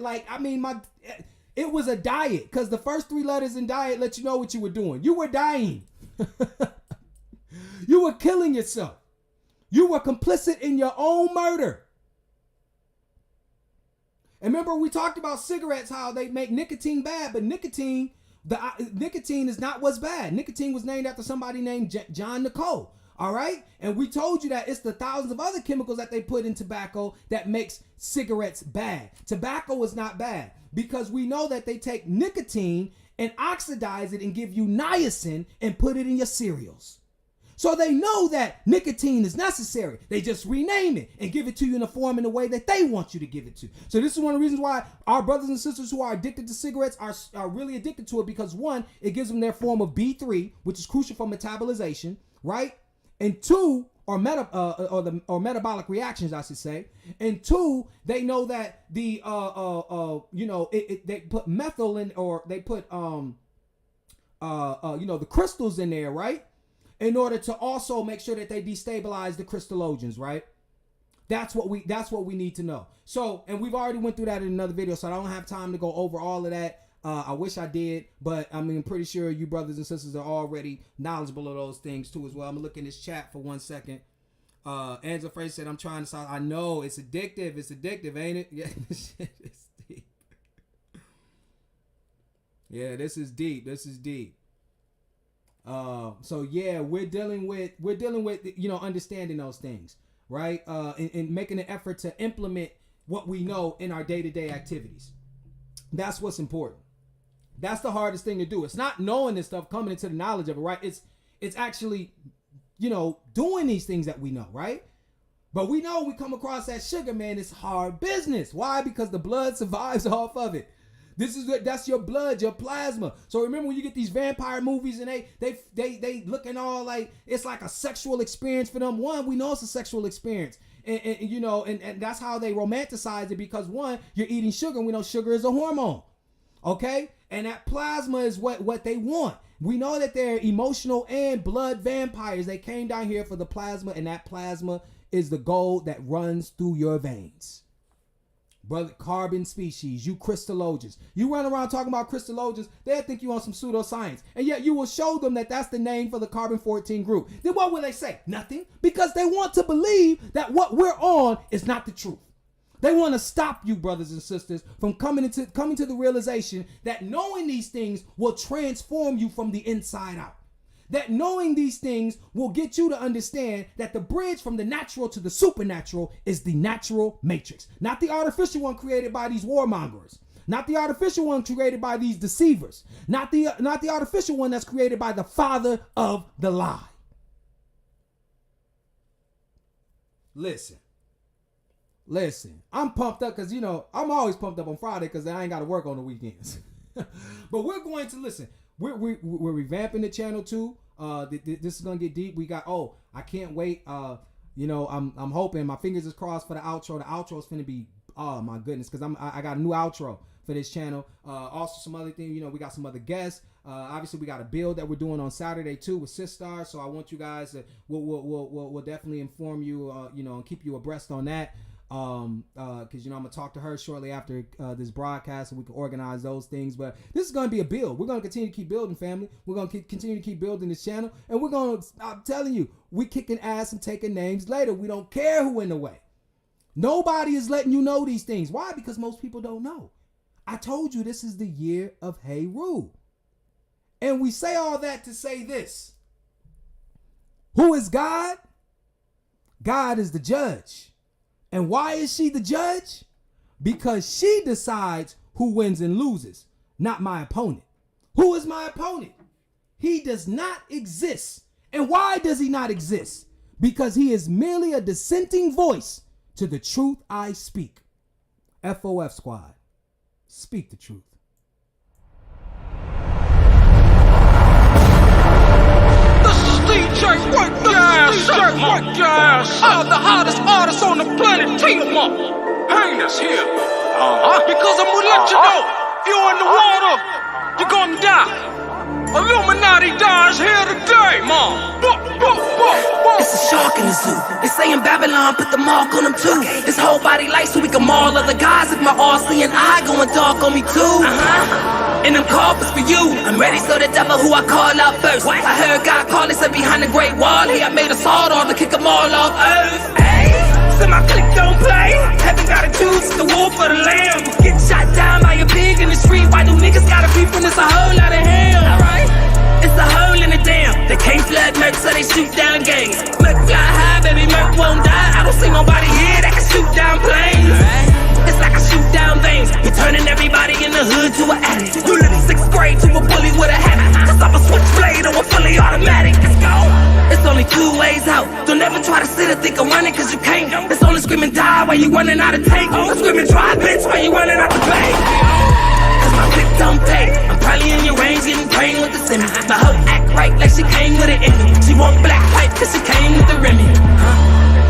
It was a diet, because the first 3 letters in diet let you know what you were doing. You were dying. You were killing yourself. You were complicit in your own murder. And remember, we talked about cigarettes, how they make nicotine bad, but nicotine is not what's bad. Nicotine was named after somebody named John Nicole. All right. And we told you that it's the thousands of other chemicals that they put in tobacco that makes cigarettes bad. Tobacco is not bad, because we know that they take nicotine and oxidize it and give you niacin and put it in your cereals. So they know that nicotine is necessary. They just rename it and give it to you in a form in the way that they want you to give it to. So this is one of the reasons why our brothers and sisters who are addicted to cigarettes are really addicted to it, because one, it gives them their form of B3, which is crucial for metabolization, right? And two, or metabolic reactions, I should say. And two, they know that they put methyl in, or they put the crystals in there, right? In order to also make sure that they destabilize the crystallogens, right? That's what we need to know. So, and we've already went through that in another video, so I don't have time to go over all of that. I wish I did, but I'm pretty sure you brothers and sisters are already knowledgeable of those things too as well. I'm gonna look in this chat for 1 second. Angela Fraser said, I'm trying to solve. I know, it's addictive. It's addictive, ain't it? Yeah, this shit is deep. Yeah, this is deep. This is deep. So yeah, we're dealing with understanding those things, right? And making an effort to implement what we know in our day-to-day activities. That's what's important. That's the hardest thing to do. It's not knowing this stuff, coming into the knowledge of it, right? It's actually, doing these things that we know, right? But we know we come across that sugar, man, it's hard business. Why? Because the blood survives off of it. That's your blood, your plasma. So remember when you get these vampire movies and they looking all like it's like a sexual experience for them. One, we know it's a sexual experience. And that's how they romanticize it, because one, you're eating sugar, and we know sugar is a hormone. Okay? And that plasma is what they want. We know that they're emotional and blood vampires. They came down here for the plasma, and that plasma is the gold that runs through your veins. Brother, carbon species, you crystallogens. You run around talking about crystallogens, they'll think you on some pseudoscience. And yet you will show them that that's the name for the carbon-14 group. Then what will they say? Nothing. Because they want to believe that what we're on is not the truth. They want to stop you, brothers and sisters, from coming to the realization that knowing these things will transform you from the inside out. that knowing these things will get you to understand that the bridge from the natural to the supernatural is the natural matrix, not the artificial one created by these warmongers, not the artificial one created by these deceivers, not the artificial one that's created by the father of the lie. Listen, I'm pumped up because, I'm always pumped up on Friday because I ain't got to work on the weekends. But we're going to listen. We're revamping the channel too. This is gonna get deep. We got. I can't wait. I'm hoping. My fingers is crossed for the outro. The outro is finna be. Oh my goodness, because I got a new outro for this channel. Also some other things. We got some other guests. Obviously we got a build that we're doing on Saturday too with Sistar. So I want you guys to. We'll definitely inform you. And keep you abreast on that. Because I'm gonna talk to her shortly after this broadcast, and we can organize those things. But this is gonna be a build. We're gonna continue to keep building, family. We're gonna continue to keep building this channel, and we're gonna. I'm telling you, we kicking ass and taking names later. We don't care who in the way. Nobody is letting you know these things. Why? Because most people don't know. I told you this is the year of Heru, and we say all that to say this: who is God? God is the judge. And why is she the judge? Because she decides who wins and loses, not my opponent. Who is my opponent? He does not exist. And why does he not exist? Because he is merely a dissenting voice to the truth I speak. FOF squad, speak the truth. DJ, work your ass up, work your ass up. All the hottest artists on the planet, team up. Heinous here. Because I'm gonna let you know, if you're in the water, you're gonna die. Illuminati dies here today, mom. It's a shark in the zoo. They say in Babylon, put the mark on them too. His whole body light so we can maul other guys. If my all-seeing eye going dark on me too. And them coffers for you. I'm ready so the devil who I call out first. I heard God call us behind the great wall. He I made us hard on to kick them all off earth. Hey, so my click don't play. Haven't got a juice, the wolf for the lamb. Get shot down by a pig in the street. Why do niggas gotta beef when it's a whole lot of hell? Alright, it's a hole in the dam. They can't flood Merc, so they shoot down gangs. Merc fly high, baby, Merc won't die. I don't see nobody here that can shoot down planes. It's like I shoot down veins. You're turning everybody in the hood to an addict. You live in 6th grade to a bully with a habit. Cause I'm a switchblade or a fully automatic. Let's go. It's only 2 ways out. Don't ever try to sit and think of running cause you can't. It's only screaming die while you running out of tank. It's screaming try bitch while you running out the bank. Cause my click don't pay. I'm probably in your range getting brain with the semi. My hoe act right like she came with an Emmy. She want black pipe cause she came with the Remy.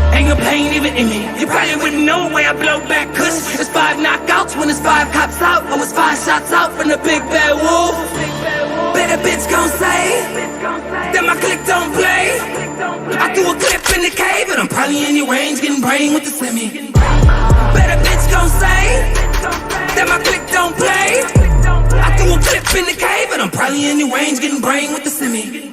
Ain't no pain even in me. You probably wouldn't know where I blow back cause it's 5 knockouts when it's 5 cops out. Or it's 5 shots out from the big bad wolf. Better bitch gon' say that my click don't play. I threw a clip in the cave and I'm probably in your range getting brain with the semi. Better bitch gon' say that my click don't play. I threw a clip in the cave and I'm probably in your range getting brain with the semi.